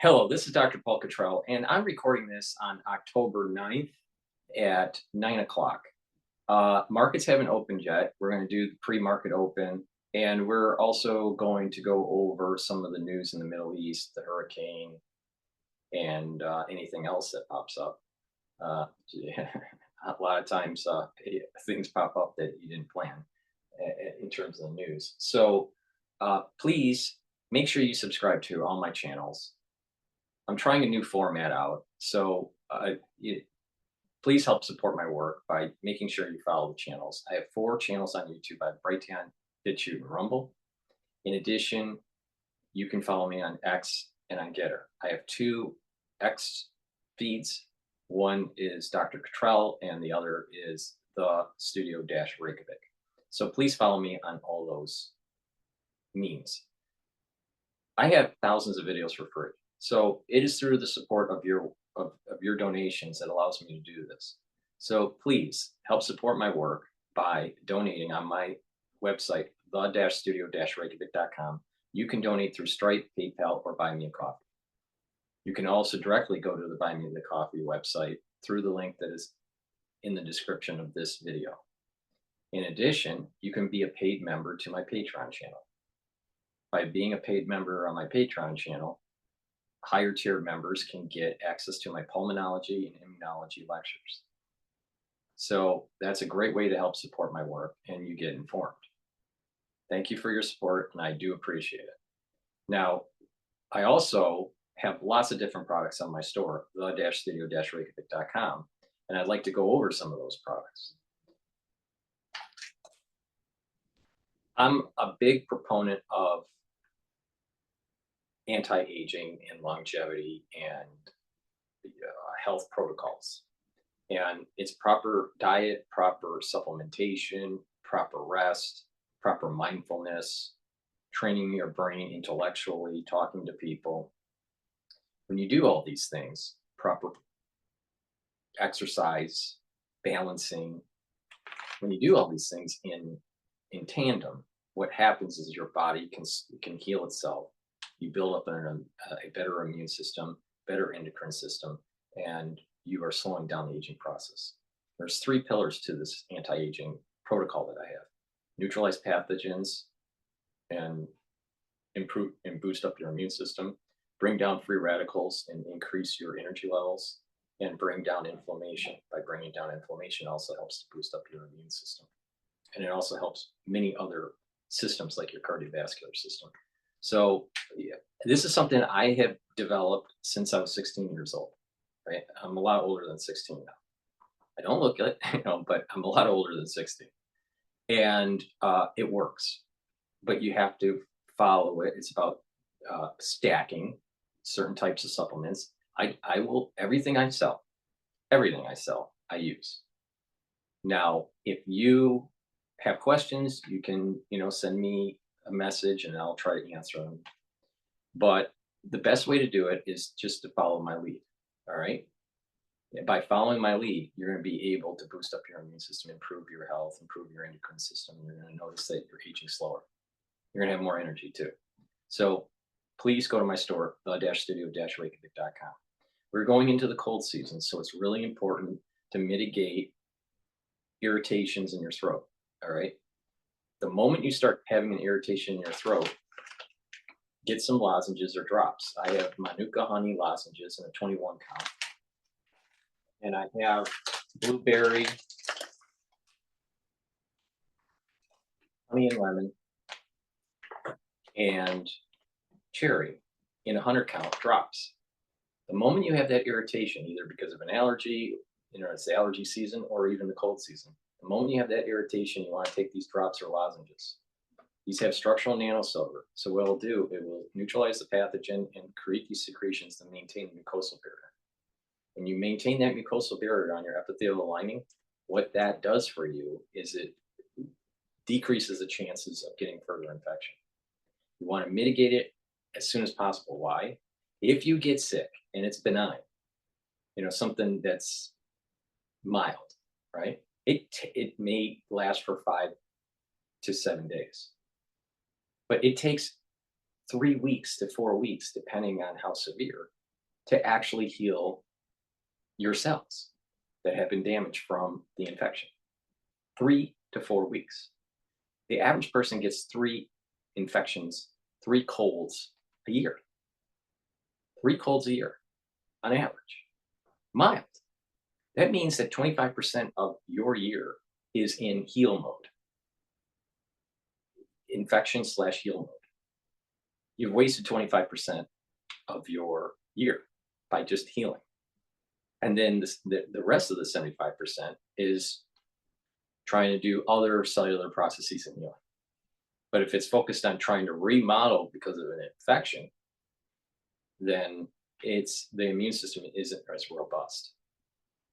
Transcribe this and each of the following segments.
Hello, this is Dr. Paul Cottrell, and I'm recording this on October 9th at 9 o'clock. Markets haven't opened yet. We're going to do the pre-market open, and we're also going to go over some of the news in the Middle East, the hurricane, and anything else that pops up. Uh, a lot of times things pop up that you didn't plan in terms of the news. So please make sure you subscribe to all my channels. I'm trying a new format out, so please help support my work by making sure you follow the channels. I have 4 channels on YouTube. I have Brighteon, Bitchute, and Rumble. In addition, you can follow me on X and on GETTR. I have 2 X feeds. One is Dr. Cottrell, and the other is the Studio-Reykjavik. So please follow me on all those means. I have thousands of videos for free. So it is through the support of your donations that allows me to do this. So please help support my work by donating on my website, the-studio-reykjavik.com. You can donate through Stripe, PayPal, or Buy Me a Coffee. You can also directly go to the Buy Me the Coffee website through the link that is in the description of this video. In addition, you can be a paid member to my Patreon channel. By being a paid member on my Patreon channel, higher tier members can get access to my pulmonology and immunology lectures. So that's a great way to help support my work, and you get informed. Thank you for your support, and I do appreciate it. Now, I also have lots of different products on my store, the-studio-reykjavik.com, and I'd like to go over some of those products. I'm a big proponent of anti-aging and longevity and health protocols. And it's proper diet, proper supplementation, proper rest, proper mindfulness, training your brain intellectually, talking to people. When you do all these things, proper exercise, balancing, when you do all these things in tandem, what happens is your body can heal itself. You build up a better immune system, better endocrine system, and you are slowing down the aging process. There's 3 pillars to this anti-aging protocol that I have: neutralize pathogens and improve and boost up your immune system, bring down free radicals and increase your energy levels, and bring down inflammation. By bringing down inflammation also helps to boost up your immune system. And it also helps many other systems like your cardiovascular system. So yeah, this is something I have developed since I was 16 years old, right? I'm a lot older than 16 now. I don't look it, but I'm a lot older than 16. And it works, but you have to follow it. It's about stacking certain types of supplements. I will, everything I sell, I use. Now, if you have questions, you can, send me a message and I'll try to answer them. But the best way to do it is just to follow my lead. All right. By following my lead, you're going to be able to boost up your immune system, improve your health, improve your endocrine system. You're going to notice that you're aging slower. You're going to have more energy too. So please go to my store, the-studio-reykjavik.com. We're going into the cold season, so it's really important to mitigate irritations in your throat. All right. The moment you start having an irritation in your throat, get some lozenges or drops. I have Manuka honey lozenges in a 21 count. And I have blueberry, honey and lemon, and cherry in a 100 count drops. The moment you have that irritation, either because of an allergy, it's the allergy season, or even the cold season, the moment you have that irritation, you want to take these drops or lozenges. These have structural nanosilver. So what it'll do, it will neutralize the pathogen and create these secretions to maintain the mucosal barrier. When you maintain that mucosal barrier on your epithelial lining, what that does for you is it decreases the chances of getting further infection. You want to mitigate it as soon as possible. Why? If you get sick and it's benign, something that's mild, right? It may last for 5 to 7 days. But it takes 3 weeks to 4 weeks, depending on how severe, to actually heal your cells that have been damaged from the infection. 3 to 4 weeks. The average person gets 3 infections, 3 colds a year. 3 colds a year on average. Mild. That means that 25% of your year is in heal mode. Infection/heal mode. You've wasted 25% of your year by just healing. And then the rest of the 75% is trying to do other cellular processes in healing. But if it's focused on trying to remodel because of an infection, then the immune system isn't as robust.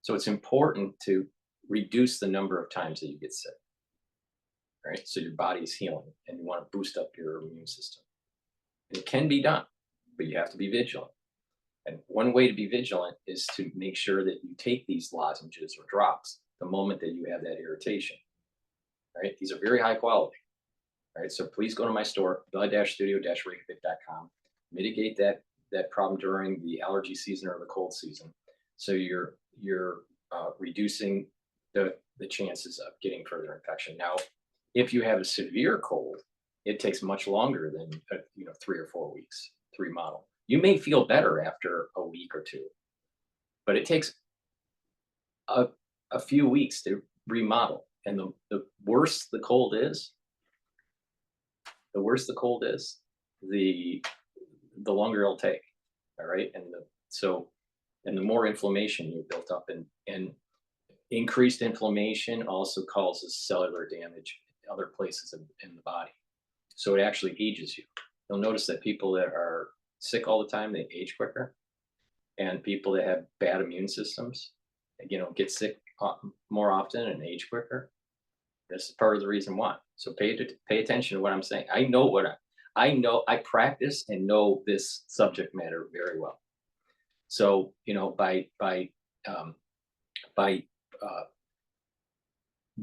So it's important to reduce the number of times that you get sick, right? So your body's healing and you want to boost up your immune system. It can be done, but you have to be vigilant. And one way to be vigilant is to make sure that you take these lozenges or drops the moment that you have that irritation, right? These are very high quality, right? So please go to my store, the-studio-reykjavik.com, mitigate that problem during the allergy season or the cold season. So you're reducing the chances of getting further infection. Now, if you have a severe cold, it takes much longer than 3 or 4 weeks to remodel. You may feel better after a week or 2, but it takes a few weeks to remodel. And the worse the cold is, the longer it'll take. All right, and the more inflammation you built up, and increased inflammation also causes cellular damage in other places in the body. So it actually ages you. You'll notice that people that are sick all the time, they age quicker, and people that have bad immune systems, get sick more often and age quicker. This is part of the reason why. So pay attention to what I'm saying. I know I practice and know this subject matter very well. So by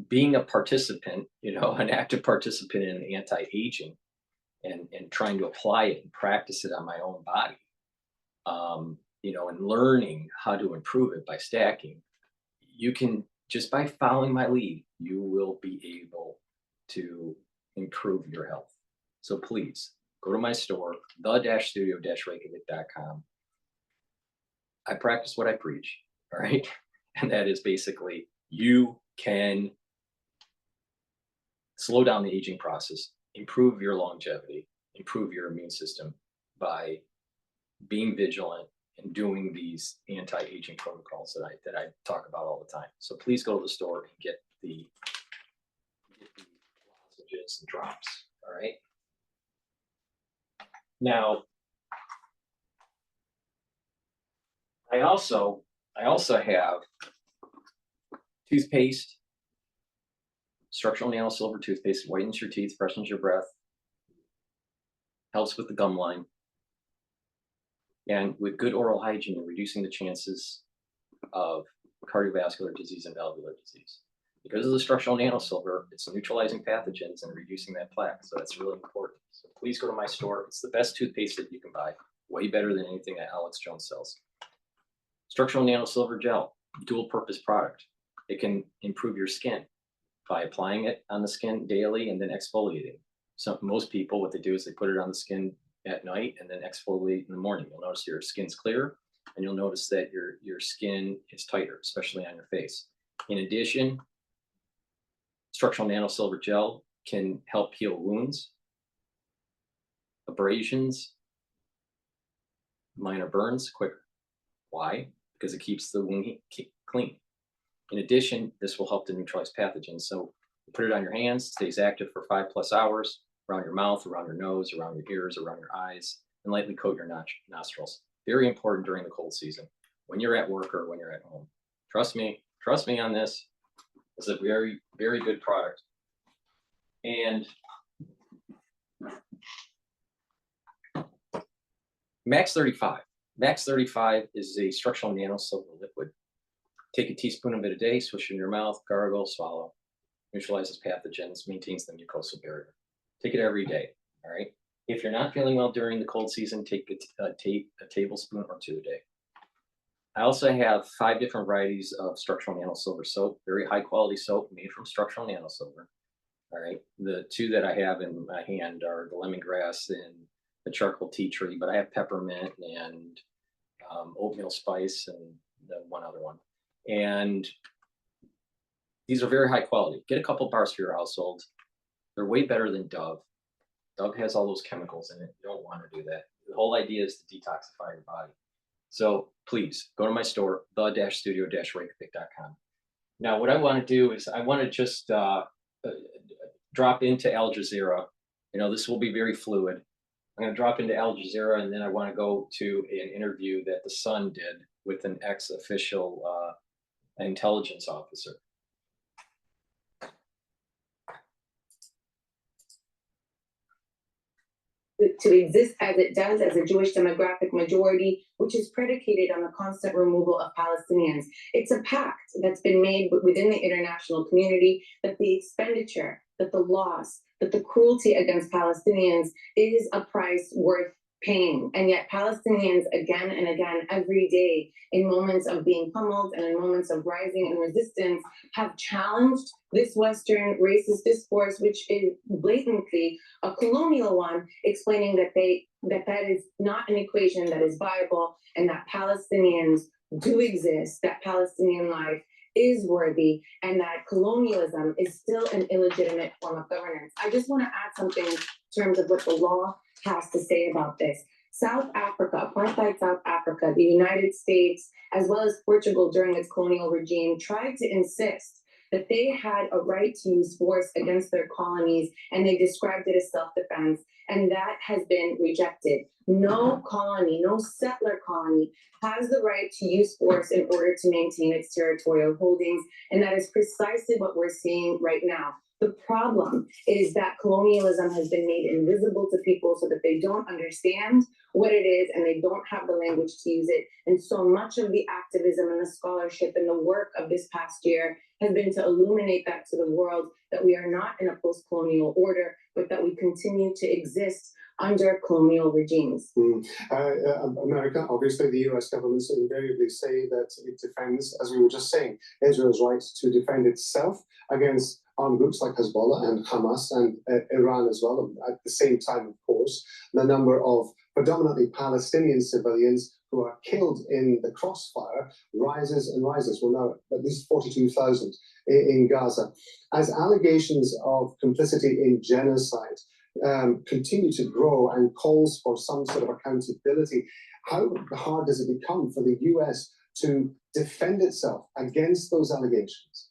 being a participant, an active participant in anti-aging, and trying to apply it and practice it on my own body, and learning how to improve it by stacking, you can, just by following my lead, you will be able to improve your health. So please go to my store, the-studio-reykjavik.com. I practice what I preach, all right? And that is basically, you can slow down the aging process, improve your longevity, improve your immune system by being vigilant and doing these anti-aging protocols that I talk about all the time. So please go to the store and get the lozenges and drops, all right? Now, I also have toothpaste, structural nano silver toothpaste, whitens your teeth, freshens your breath, helps with the gum line. And with good oral hygiene, you're reducing the chances of cardiovascular disease and valvular disease. Because of the structural nanosilver, it's neutralizing pathogens and reducing that plaque. So that's really important. So please go to my store. It's the best toothpaste that you can buy. Way better than anything that Alex Jones sells. Structural nanosilver gel, dual purpose product. It can improve your skin by applying it on the skin daily and then exfoliating. Most people, what they do is they put it on the skin at night and then exfoliate in the morning. You'll notice your skin's clearer, and you'll notice that your skin is tighter, especially on your face. In addition, structural nanosilver gel can help heal wounds, abrasions, minor burns quicker. Why? Because it keeps the wound clean. In addition, this will help to neutralize pathogens. So you put it on your hands, it stays active for 5+ hours, around your mouth, around your nose, around your ears, around your eyes, and lightly coat your nostrils. Very important during the cold season, when you're at work or when you're at home. Trust me on this. It's a very, very good product. And Max 35. Max 35 is a structural nanosilver liquid. Take a teaspoon of it a day, swish it in your mouth, gargle, swallow. Neutralizes pathogens, maintains the mucosal barrier. Take it every day, all right? If you're not feeling well during the cold season, take a tablespoon or two a day. I also have 5 different varieties of structural nano silver soap, very high quality soap made from structural nano silver. All right. The 2 that I have in my hand are the lemongrass and the charcoal tea tree, but I have peppermint and oatmeal spice and the one other one. And these are very high quality. Get a couple bars for your household. They're way better than Dove. Dove has all those chemicals in it. You don't want to do that. The whole idea is to detoxify your body. So please go to my store, the-studio-reykjavik.com. Now, what I want to do is I want to just drop into Al Jazeera. This will be very fluid. I'm going to drop into Al Jazeera, and then I want to go to an interview that the Sun did with an ex-official intelligence officer. To exist as it does as a Jewish demographic majority, which is predicated on the constant removal of Palestinians. It's a pact that's been made within the international community that the expenditure, that the loss, that the cruelty against Palestinians is a price worth paying. And yet Palestinians again and again, every day, in moments of being pummeled and in moments of rising and resistance, have challenged this Western racist discourse, which is blatantly a colonial one, explaining that is not an equation that is viable, and that Palestinians do exist, that Palestinian life is worthy, and that colonialism is still an illegitimate form of governance. I just want to add something in terms of what the law has to say about this. South Africa, apartheid South Africa, the United States, as well as Portugal during its colonial regime, tried to insist that they had a right to use force against their colonies, and they described it as self-defense, and that has been rejected. No colony, no settler colony has the right to use force in order to maintain its territorial holdings, and that is precisely what we're seeing right now. The problem is that colonialism has been made invisible to people so that they don't understand what it is and they don't have the language to use it. And so much of the activism and the scholarship and the work of this past year has been to illuminate that to the world, that we are not in a post-colonial order, but that we continue to exist under colonial regimes. America, obviously the US governments invariably say that it defends, as we were just saying, Israel's right to defend itself against armed groups like Hezbollah and Hamas and Iran as well. At the same time, of course, the number of predominantly Palestinian civilians who are killed in the crossfire rises and rises. We're now at least 42,000 in Gaza. As allegations of complicity in genocide continue to grow and calls for some sort of accountability, how hard does it become for the US to defend itself against those allegations?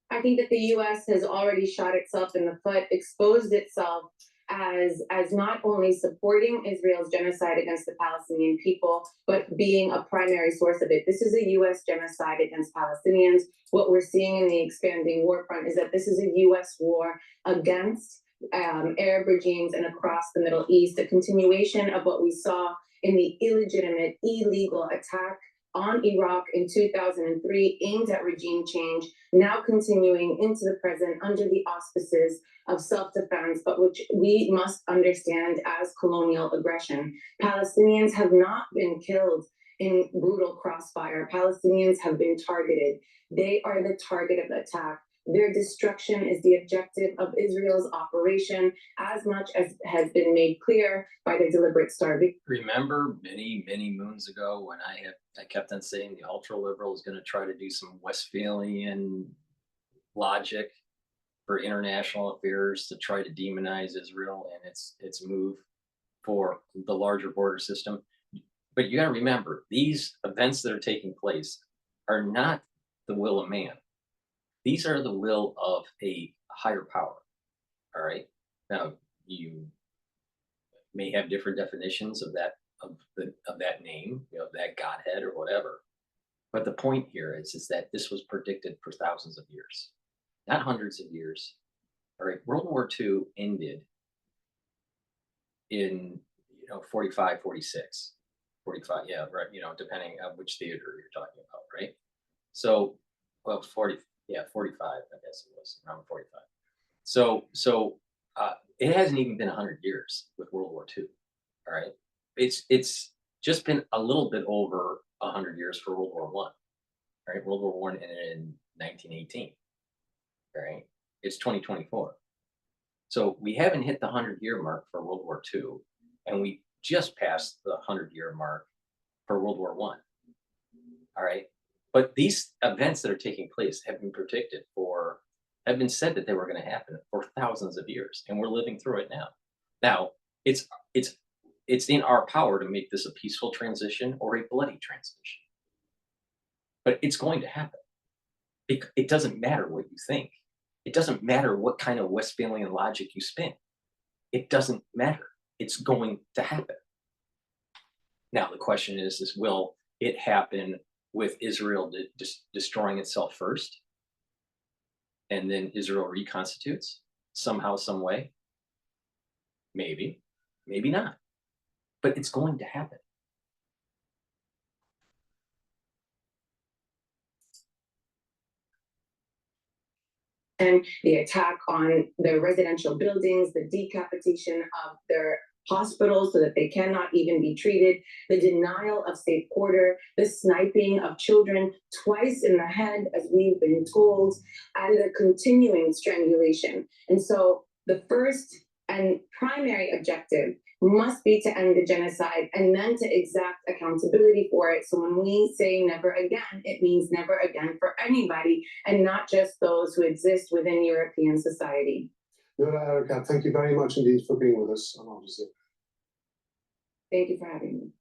I think that the US has already shot itself in the foot, exposed itself as not only supporting Israel's genocide against the Palestinian people, but being a primary source of it. This is a US genocide against Palestinians. What we're seeing in the expanding war front is that this is a US war against Arab regimes and across the Middle East, a continuation of what we saw in the illegitimate, illegal attack on Iraq in 2003, aimed at regime change, now continuing into the present under the auspices of self-defense, but which we must understand as colonial aggression. Palestinians have not been killed in brutal crossfire. Palestinians have been targeted. They are the target of the attack. Their destruction is the objective of Israel's operation, as much as has been made clear by their deliberate starvation. Remember many, many moons ago when I kept on saying the ultra-liberal is going to try to do some Westphalian logic for international affairs to try to demonize Israel and its move for the larger border system. But you got to remember, these events that are taking place are not the will of man. These are the will of a higher power. All right. Now you may have different definitions of that name, that Godhead or whatever. But the point here is that this was predicted for thousands of years, not hundreds of years. All right. World War II ended in 45, 46, 45. Yeah, right. Depending on which theater you're talking about, right? So, well, 40. Yeah, 45, I guess it was, around 45. So It hasn't even been 100 years with World War II. All right, it's just been a little bit over 100 years for World War One. Right, World War One ended in 1918. Right, it's 2024. So we haven't hit the 100-year mark for World War II, and we just passed the 100-year mark for World War One. All right, but these events that are taking place have been predicted for, have been said that they were going to happen for thousands of years, and we're living through it now. Now, it's it's in our power to make this a peaceful transition or a bloody transition, but it's going to happen. It doesn't matter what you think. It doesn't matter what kind of Westphalian logic you spin. It doesn't matter. It's going to happen. Now, the question is will it happen with Israel destroying itself first? And then Israel reconstitutes somehow, some way? Maybe, maybe not. But it's going to happen. And the attack on the residential buildings, the decapitation of their hospitals so that they cannot even be treated, the denial of safe quarter, the sniping of children twice in the head, as we've been told, and the continuing strangulation. And so the first and primary objective must be to end the genocide and then to exact accountability for it. So when we say never again, it means never again for anybody and not just those who exist within European society. Nora, Erica, thank you very much indeed for being with us on Odyssey. Thank you for having me.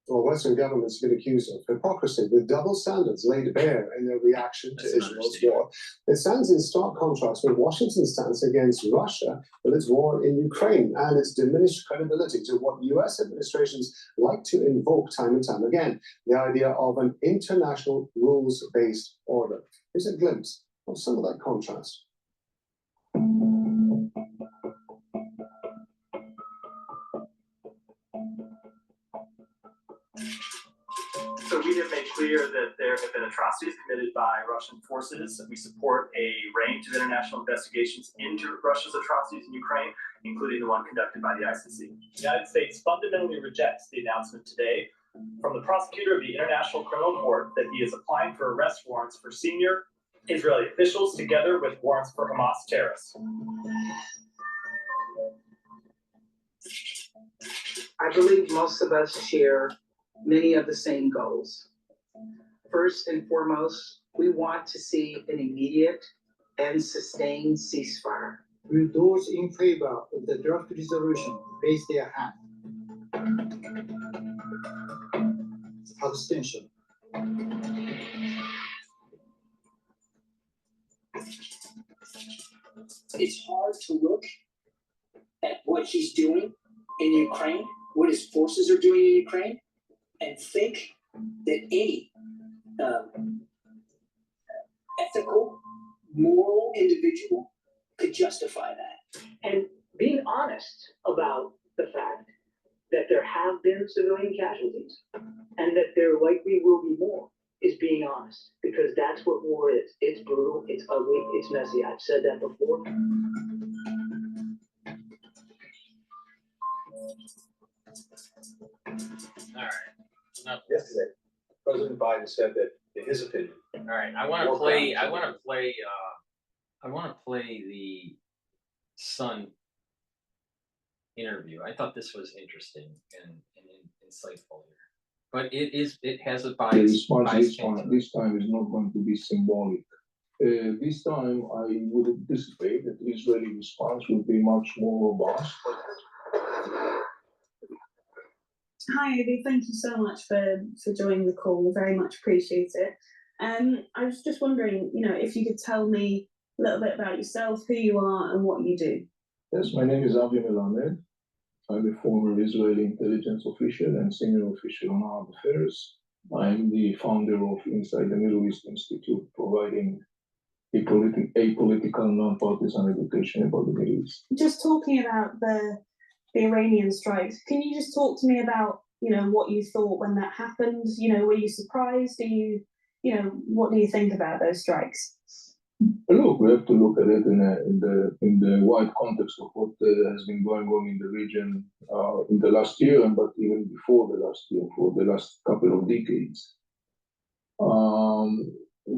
Well, Western governments have been accused of hypocrisy with double standards laid bare in their reaction to Israel's war. It stands in stark contrast with Washington's stance against Russia with its war in Ukraine and its diminished credibility to what US administrations like to invoke time and time again, the idea of an international rules-based order. Here's a glimpse of some of that contrast. So we have made clear that there have been atrocities committed by Russian forces. We support a range of international investigations into Russia's atrocities in Ukraine, including the one conducted by the ICC. The United States fundamentally rejects the announcement today from the prosecutor of the International Criminal Court that he is applying for arrest warrants for senior Israeli officials together with warrants for Hamas terrorists. I believe most of us share many of the same goals. First and foremost, we want to see an immediate and sustained ceasefire. Those in favor of the draft resolution raise their hand. Abstention. It's hard to look at what he's doing in Ukraine, what his forces are doing in Ukraine, and think that any ethical, moral individual could justify that. And being honest about the fact that there have been civilian casualties and that there likely will be more is being honest, because that's what war is. It's brutal, it's ugly, it's messy. I've said that before. All right. Yesterday, President Biden said that, in his opinion. All right. I want to play. I want to play the Sun interview. I thought this was interesting and insightful here. But it has a bias. The response bias this time is not going to be symbolic. This time, I would anticipate that the Israeli response will be much more robust. Hi, Obi. Thank you so much for joining the call. Very much appreciate it. I was just wondering, if you could tell me a little bit about yourself, who you are, and what you do. Yes, my name is Avi Melamed. I'm a former Israeli intelligence official and senior official on Arab affairs. I'm the founder of Inside the Middle East Institute, providing apolitical, non-partisan education about the Middle East. Just talking about the Iranian strikes, can you just talk to me about, what you thought when that happened? Were you surprised? What do you think about those strikes? Look, we have to look at it in the wide context of what has been going on in the region in the last year, but even before the last year, for the last couple of decades.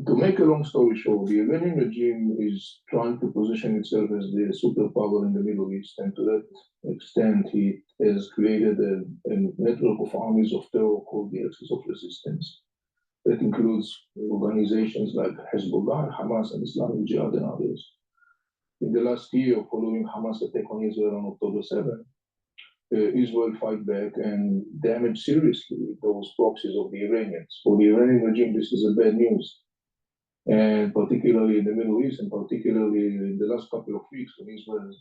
To make a long story short, the Iranian regime is trying to position itself as the superpower in the Middle East, and to that extent, it has created a network of armies of terror called the Axis of Resistance. That includes organizations like Hezbollah, Hamas, and Islamic Jihad, and others. In the last year, following Hamas attack on Israel on October 7, Israel fight back and damage seriously those proxies of the Iranians. For the Iranian regime, this is a bad news. And particularly in the Middle East, and particularly in the last couple of weeks when Israel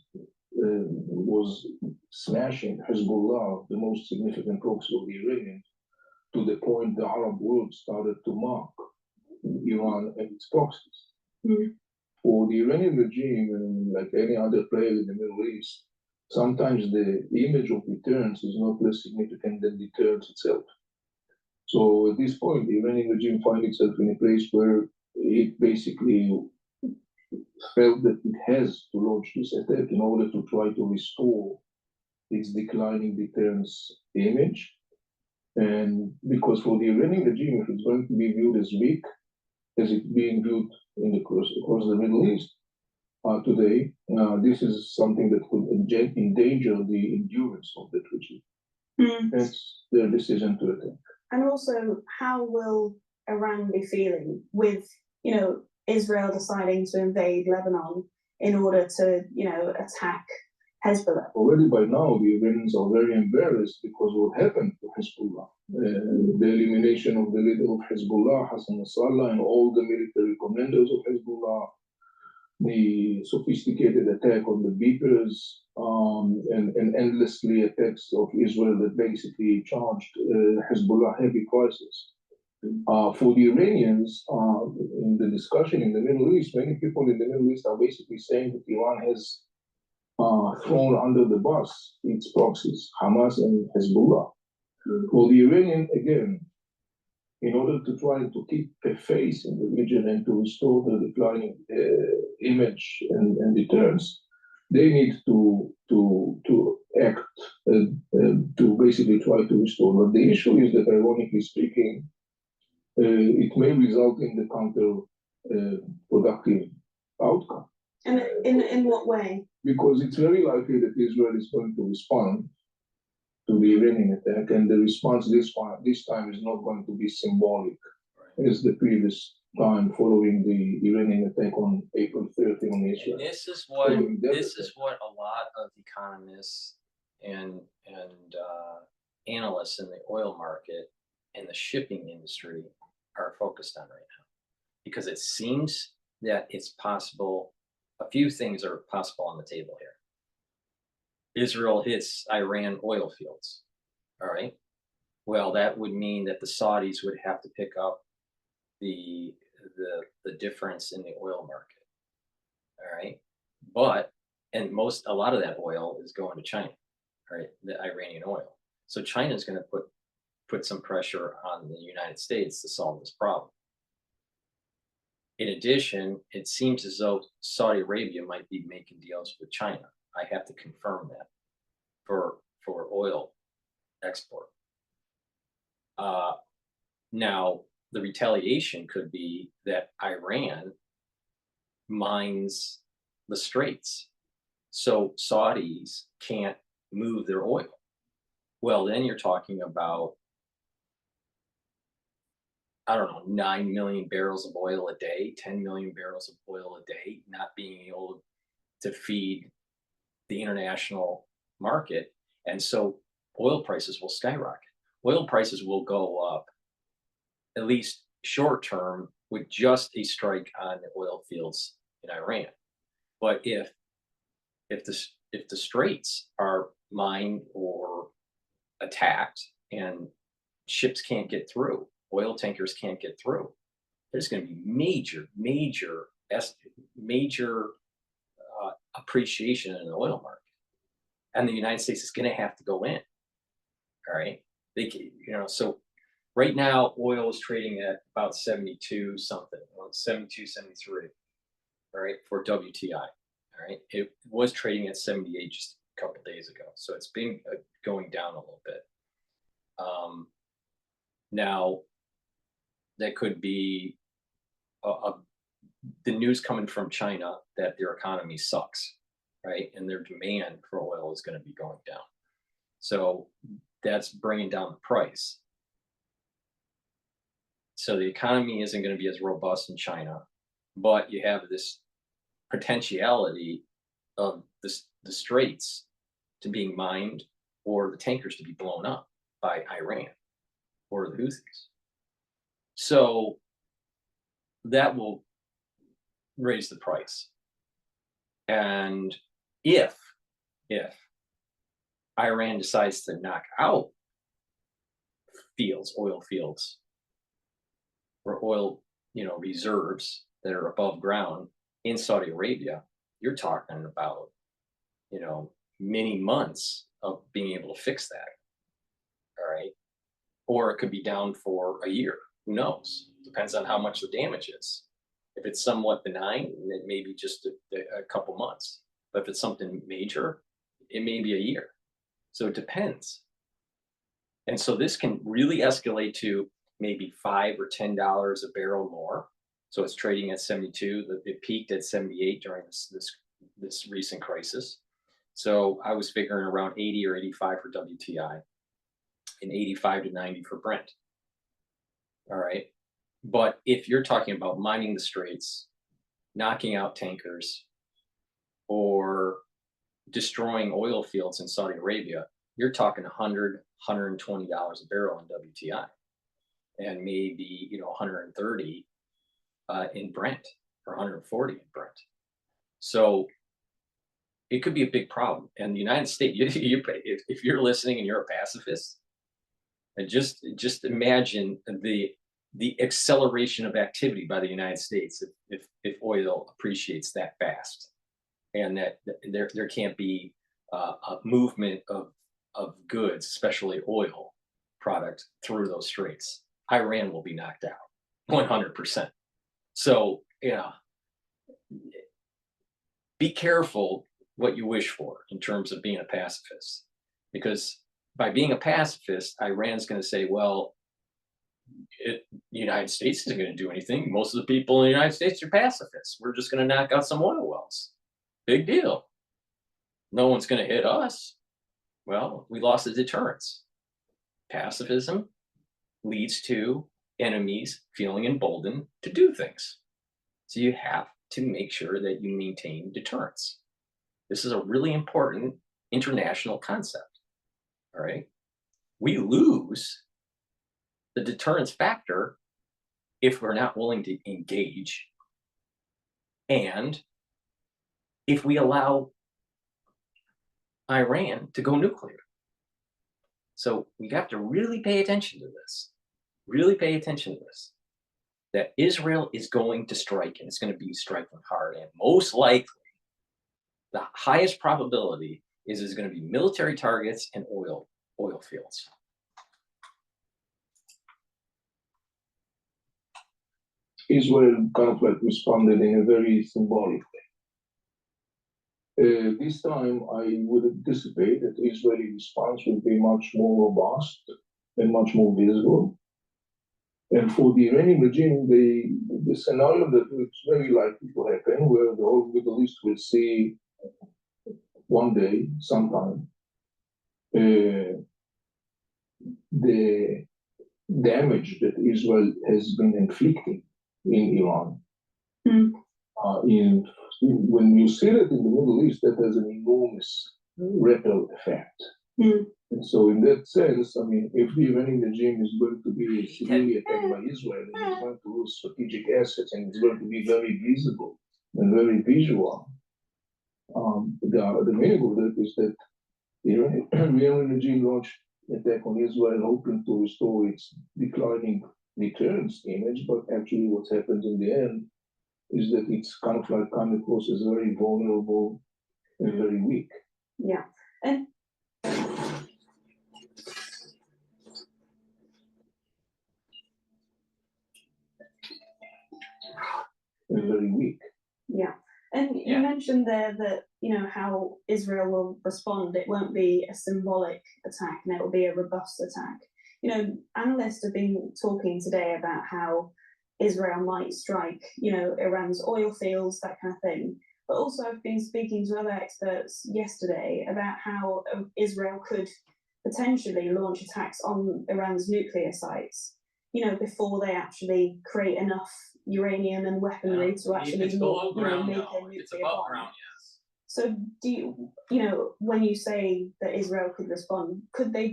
was smashing Hezbollah, the most significant proxy of the Iranians, to the point the Arab world started to mock Iran and its proxies. Mm-hmm. For the Iranian regime, and like any other player in the Middle East, sometimes the image of deterrence is not less significant than deterrence itself. So at this point, the Iranian regime finds itself in a place where it basically felt that it has to launch this attack in order to try to restore its declining deterrence image. And because for the Iranian regime, if it's going to be viewed as weak, as it's being viewed across the Middle East today, this is something that could endanger the endurance of that regime. Mm. That's their decision to attack. And also, how will Iran be feeling with, Israel deciding to invade Lebanon in order to, attack Hezbollah? Already by now, the Iranians are very embarrassed because what happened to Hezbollah. The elimination of the leader of Hezbollah, Hassan Nasrallah, and all the military commanders of Hezbollah, the sophisticated attack on the beepers, and endlessly attacks of Israel that basically charged Hezbollah heavy prices. For the Iranians, in the discussion in the Middle East, many people in the Middle East are basically saying that Iran has thrown under the bus its proxies, Hamas and Hezbollah. Mm-hmm. For the Iranian, again, in order to try to keep a face in the region and to restore the declining image and deterrence, they need to act to basically try to restore. But the issue is that, ironically speaking, it may result in the counter-productive outcome. And in what way? Because it's very likely that Israel is going to respond to the Iranian attack, and the response this time is not going to be symbolic, as the previous time following the Iranian attack on April 30 on Israel. And this is what a lot of economists and analysts in the oil market and the shipping industry are focused on right now, because it seems that it's possible. A few things are possible on the table here. Israel hits Iran oil fields. All right. Well, that would mean that the Saudis would have to pick up the difference in the oil market. All right. But a lot of that oil is going to China, right? The Iranian oil. So China is going to put some pressure on the United States to solve this problem. In addition, it seems as though Saudi Arabia might be making deals with China. I have to confirm that for oil export. Now, the retaliation could be that Iran mines the straits, so Saudis can't move their oil. Well, then you're talking about, I don't know, 9 million barrels of oil a day, 10 million barrels of oil a day, not being able to feed the international market. And so oil prices will skyrocket. Oil prices will go up, at least short term, with just a strike on the oil fields in Iran. But if the straits are mined or attacked and ships can't get through, oil tankers can't get through, there's going to be major appreciation in the oil market, and the United States is going to have to go in. All right, so right now oil is trading at about 72 something, 72, 73. all right, for WTI, all right. It was trading at 78 just a couple days ago, so it's been going down a little bit. Now, that could be the news coming from China that their economy sucks, right? And their demand for oil is going to be going down. So that's bringing down the price. So the economy isn't going to be as robust in China, but you have this potentiality of the straits to being mined or the tankers to be blown up by Iran or the Houthis. So that will raise the price. And if Iran decides to knock out oil fields or oil, reserves that are above ground in Saudi Arabia, you're talking about, many months of being able to fix that. All right. Or it could be down for a year. Who knows? Depends on how much the damage is. If it's somewhat benign, it may be just a couple months. But if it's something major, it may be a year. So it depends. And so this can really escalate to maybe $5 or $10 a barrel more. So it's trading at 72. It peaked at 78 during this recent crisis. So I was figuring around 80 or 85 for WTI and 85 to 90 for Brent. All right. But if you're talking about mining the straits, knocking out tankers, or destroying oil fields in Saudi Arabia, you're talking $100, $120 a barrel in WTI, and maybe 130 in Brent, or 140 in Brent. So it could be a big problem. And the United States, if you're listening and you're a pacifist, and just imagine the acceleration of activity by the United States if oil appreciates that fast, and that there can't be a movement of goods, especially oil product, through those straits. Iran will be knocked out 100%. So be careful what you wish for in terms of being a pacifist, because by being a pacifist, Iran's going to say, well, the United States isn't going to do anything. Most of the people in the United States are pacifists. We're just going to knock out some oil wells. Big deal. No one's going to hit us. Well, we lost the deterrence. Pacifism leads to enemies feeling emboldened to do things. So you have to make sure that you maintain deterrence. This is a really important international concept. All right. We lose the deterrence factor if we're not willing to engage, and if we allow Iran to go nuclear. So we have to really pay attention to this. Really pay attention to this. That Israel is going to strike, and it's going to be striking hard, and most likely the highest probability is there's going to be military targets and oil fields. Israel kind of like responded in a very symbolic way. This time, I would anticipate that the Israeli response would be much more robust and much more visible. And for the Iranian regime, the scenario that is very likely to happen, where the whole Middle East will see one day, sometime, the damage that Israel has been inflicting in Iran. When you see it in the Middle East, that has an enormous ripple effect. And so in that sense, I mean, if the Iranian regime is going to be severely attacked by Israel, and it's going to lose strategic assets, and it's going to be very visible and very visual, the meaning of that is that the Iranian regime launched an attack on Israel, hoping to restore its declining deterrence image, but actually what's happened in the end is that it's kind of like coming across as very vulnerable and very weak. Yeah. And very weak. Yeah. And you Yeah. mentioned there that, how Israel will respond. It won't be a symbolic attack, and it will be a robust attack. Analysts have been talking today about how Israel might strike, Iran's oil fields, that kind of thing. But also I've been speaking to other experts yesterday about how Israel could potentially launch attacks on Iran's nuclear sites, before they actually create enough uranium and weaponry to actually it's below ground make now. a nuclear It's above bomb. ground, yes. So do you, when you say that Israel could respond, could they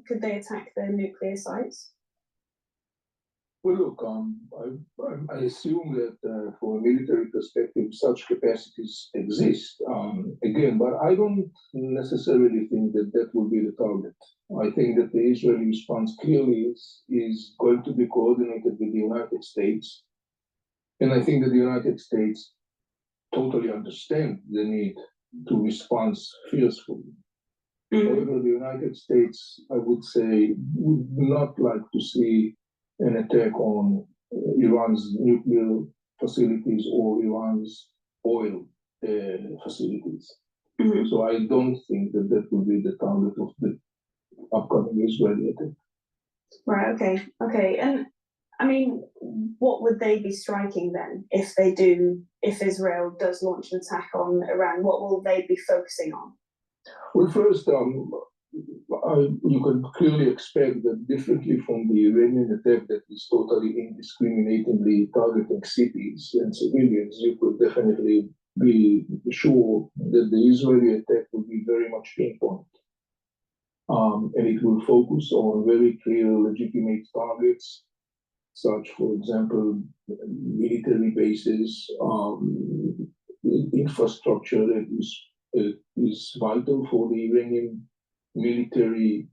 could they attack their nuclear sites? Well, look, I assume that from a military perspective, such capacities exist. Again, but I don't necessarily think that that will be the target. I think that the Israeli response clearly is going to be coordinated with the United States. And I think that the United States totally understand the need to respond fiercely. However, the United States, I would say, would not like to see an attack on Iran's nuclear facilities or Iran's oil facilities. So I don't think that that will be the target of the upcoming Israeli attack. Right, okay. And I mean, what would they be striking then if Israel does launch an attack on Iran? What will they be focusing on? Well, first, you can clearly expect that differently from the Iranian attack that is totally indiscriminately targeting cities and civilians, you could definitely be sure that the Israeli attack will be very much pinpoint. And it will focus on very clear, legitimate targets, such, for example, military bases, infrastructure that is vital for the Iranian military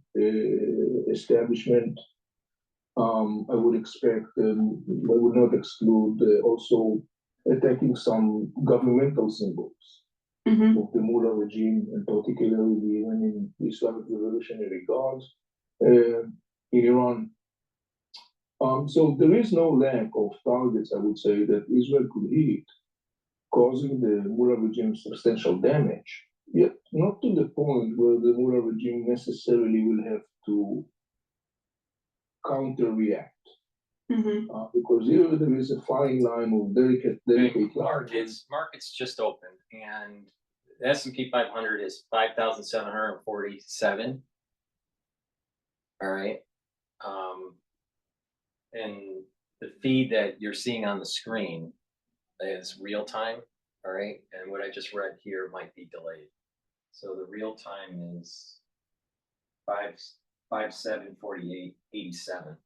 establishment. I would expect, I would not exclude also attacking some governmental symbols of the Mullah regime, and particularly the Iranian Islamic Revolutionary Guard in Iran. So there is no lack of targets, I would say, that Israel could hit, causing the Mullah regime substantial damage, yet not to the point where the Mullah regime necessarily will have to counter-react. Because here there is a fine line of delicate Markets just opened, and the S&P 500 is 5,747. All right. And the feed that you're seeing on the screen is real time. All right. And what I just read here might be delayed. So the real time is 5/7/48/87.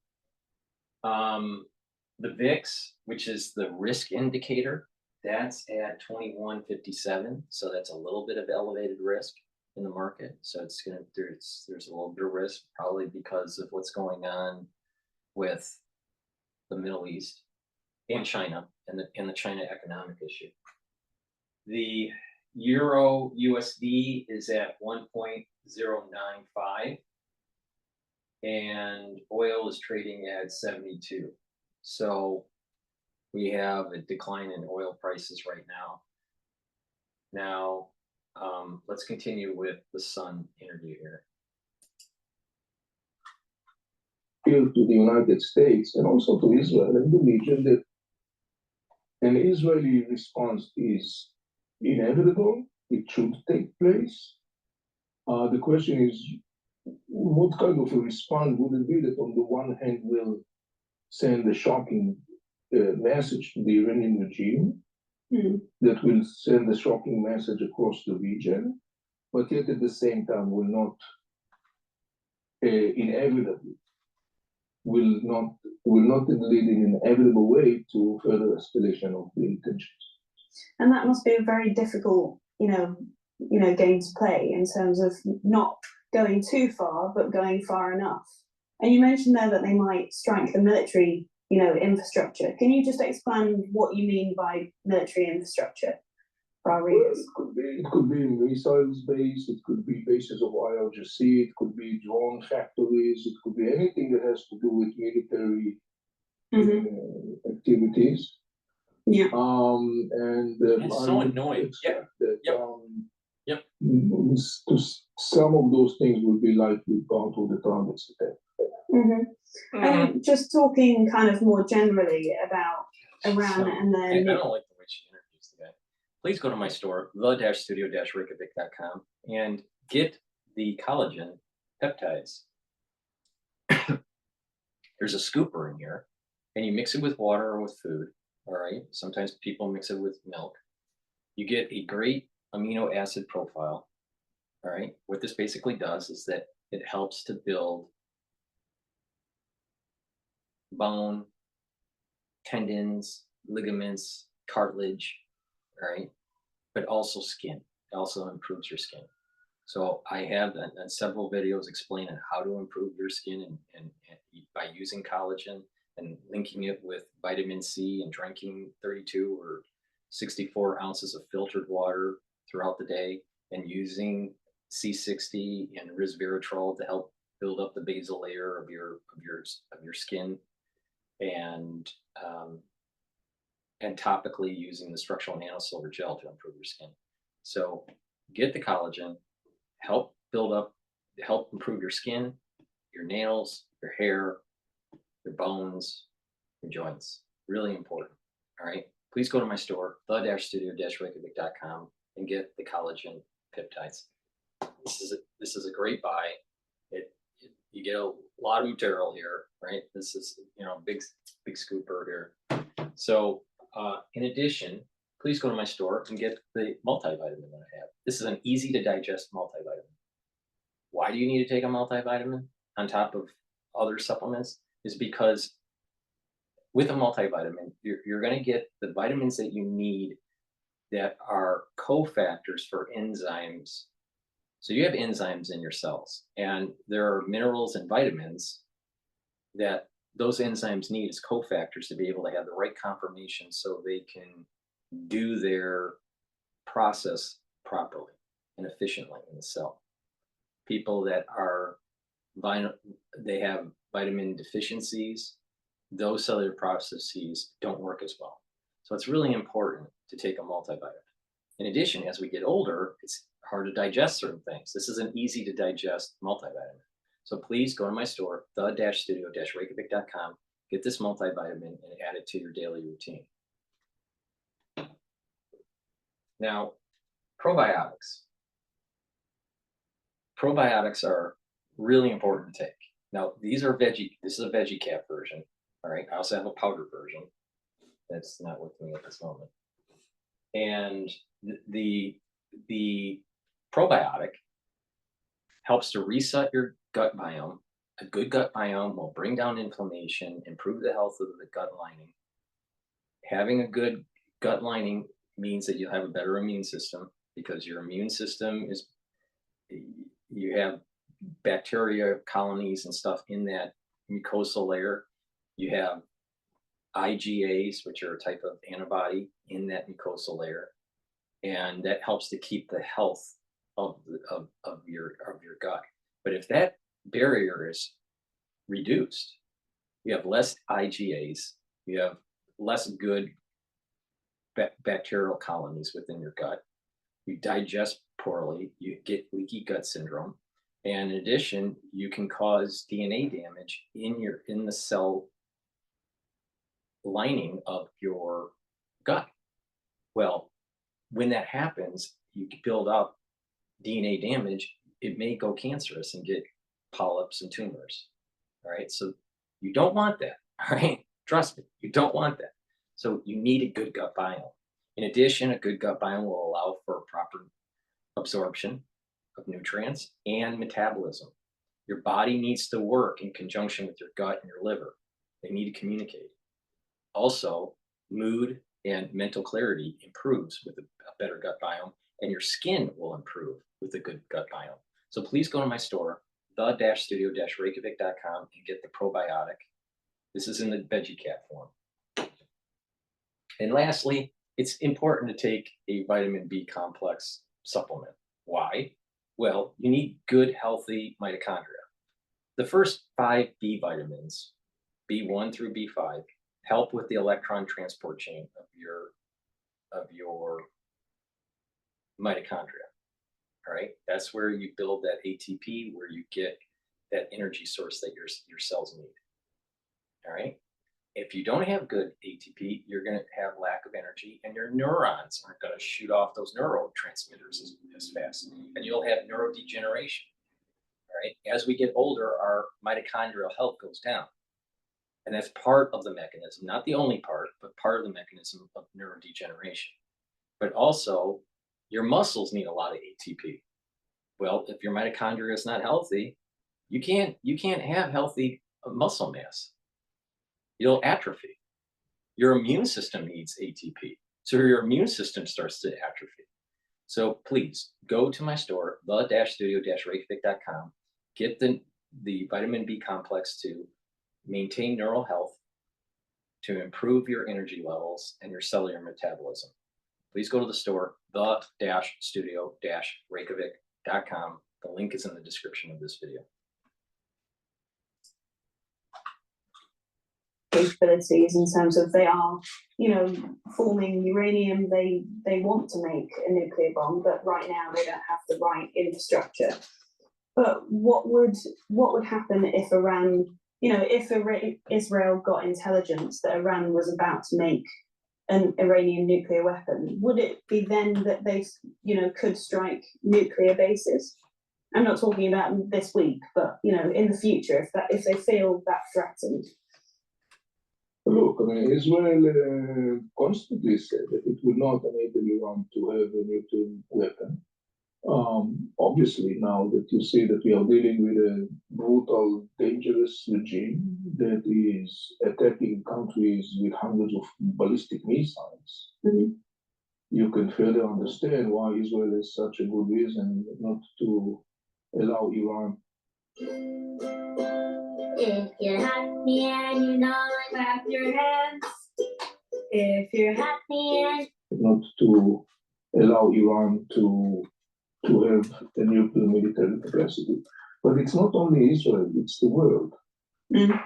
The VIX, which is the risk indicator, that's at 2157. So that's a little bit of elevated risk in the market. So it's gonna there's a little bit of risk, probably because of what's going on with the Middle East and China and the China economic issue. The Euro USD is at 1.095, and oil is trading at 72. So we have a decline in oil prices right now. Now, let's continue with the Sun interview here. To the United States and also to Israel and the region that an Israeli response is inevitable. It should take place. The question is, what kind of a response would it be that on the one hand will send a shocking message to the Iranian regime, that will send a shocking message across the region, but yet at the same time will not inevitably will not lead in an inevitable way to further escalation of the tensions. And that must be a very difficult, game to play in terms of not going too far, but going far enough. And you mentioned there that they might strike the military, infrastructure. Can you just expand what you mean by military infrastructure for our readers? It could be missiles base, it could be bases of IRGC, it could be drone factories, it could be anything that has to do with military activities. Yeah. And It's I so would annoying. expect Yep. that, Yep. some of those things would be likely part of the targets attack. Just talking kind of more generally about Iran, and I then don't like the way she interviews the guy. Please go to my store, the-studio-reykjavik.com, and get the collagen peptides. There's a scooper in here, and you mix it with water or with food. All right. Sometimes people mix it with milk. You get a great amino acid profile. All right. What this basically does is that it helps to build bone, tendons, ligaments, cartilage, right? But also skin. It also improves your skin. So I have done several videos explaining how to improve your skin and by using collagen and linking it with vitamin C and drinking 32 or 64 ounces of filtered water throughout the day and using C60 and resveratrol to help build up the basal layer of your skin, and topically using the structural nanosilver gel to improve your skin. So get the collagen, help improve your skin, your nails, your hair, your bones, your joints. Really important. All right. Please go to my store, the-studio-reykjavik.com, and get the collagen peptides. This is a great buy. You get a lot of material here, right? This is big scooper here. So in addition, please go to my store and get the multivitamin that I have. This is an easy to digest multivitamin. Why do you need to take a multivitamin on top of other supplements? Is because with a multivitamin, you're going to get the vitamins that you need that are cofactors for enzymes. So you have enzymes in your cells, and there are minerals and vitamins that those enzymes need as cofactors to be able to have the right conformation so they can do their process properly and efficiently in the cell. People that they have vitamin deficiencies, those cellular processes don't work as well. So it's really important to take a multivitamin. In addition, as we get older, it's hard to digest certain things. This is an easy to digest multivitamin. So please go to my store, the-studio-reykjavik.com, get this multivitamin and add it to your daily routine. Now, probiotics. Probiotics are really important to take. Now, this is a veggie cap version. All right. I also have a powder version that's not with me at this moment. And the probiotic helps to reset your gut biome. A good gut biome will bring down inflammation, improve the health of the gut lining. Having a good gut lining means that you'll have a better immune system, because your immune system you have bacteria colonies and stuff in that mucosal layer. You have IgAs, which are a type of antibody in that mucosal layer, and that helps to keep the health of your gut. But if that barrier is reduced, you have less IgAs, you have less good bacterial colonies within your gut, you digest poorly, you get leaky gut syndrome, and in addition, you can cause DNA damage in the cell lining of your gut. Well, when that happens, you build up DNA damage. It may go cancerous and get polyps and tumors. All right, so you don't want that. All right, trust me, you don't want that. So you need a good gut biome. In addition, a good gut biome will allow for proper absorption of nutrients and metabolism. Your body needs to work in conjunction with your gut and your liver. They need to communicate. Also, mood and mental clarity improves with a better gut biome, and your skin will improve with a good gut biome. So please go to my store, the-studio-reykjavik.com, and get the probiotic. This is in the veggie cap form. And lastly, it's important to take a vitamin B complex supplement. Why? Well, you need good, healthy mitochondria. The first 5 B vitamins, B1 through B5, help with the electron transport chain of your mitochondria. All right, that's where you build that ATP, where you get that energy source that your cells need. All right. If you don't have good ATP, you're going to have lack of energy, and your neurons aren't going to shoot off those neurotransmitters as fast, and you'll have neurodegeneration. All right. As we get older, our mitochondrial health goes down. And that's part of the mechanism, not the only part, but part of the mechanism of neurodegeneration. But also, your muscles need a lot of ATP. Well, if your mitochondria is not healthy, you can't have healthy muscle mass. You'll atrophy. Your immune system needs ATP. So your immune system starts to atrophy. So please go to my store, the-studio-reykjavik.com, get the vitamin B complex to maintain neural health, to improve your energy levels and your cellular metabolism. Please go to the store, the-studio-reykjavik.com. The link is in the description of this video. Capabilities in terms of they are, forming uranium, they want to make a nuclear bomb, but right now they don't have the right infrastructure. But what would happen if Iran, if Israel got intelligence that Iran was about to make an Iranian nuclear weapon? Would it be then that they, could strike nuclear bases? I'm not talking about this week, but in the future, if they feel that threatened. Look, I mean, Israel constantly said that it would not enable Iran to have a nuclear weapon. Obviously, now that you see that we are dealing with a brutal, dangerous regime that is attacking countries with hundreds of ballistic missiles, you can further understand why Israel has such a good reason not to allow Iran. If you're happy and you know it, clap your hands. If you're happy and not to allow Iran to have a nuclear military capacity. But it's not only Israel, it's the world. And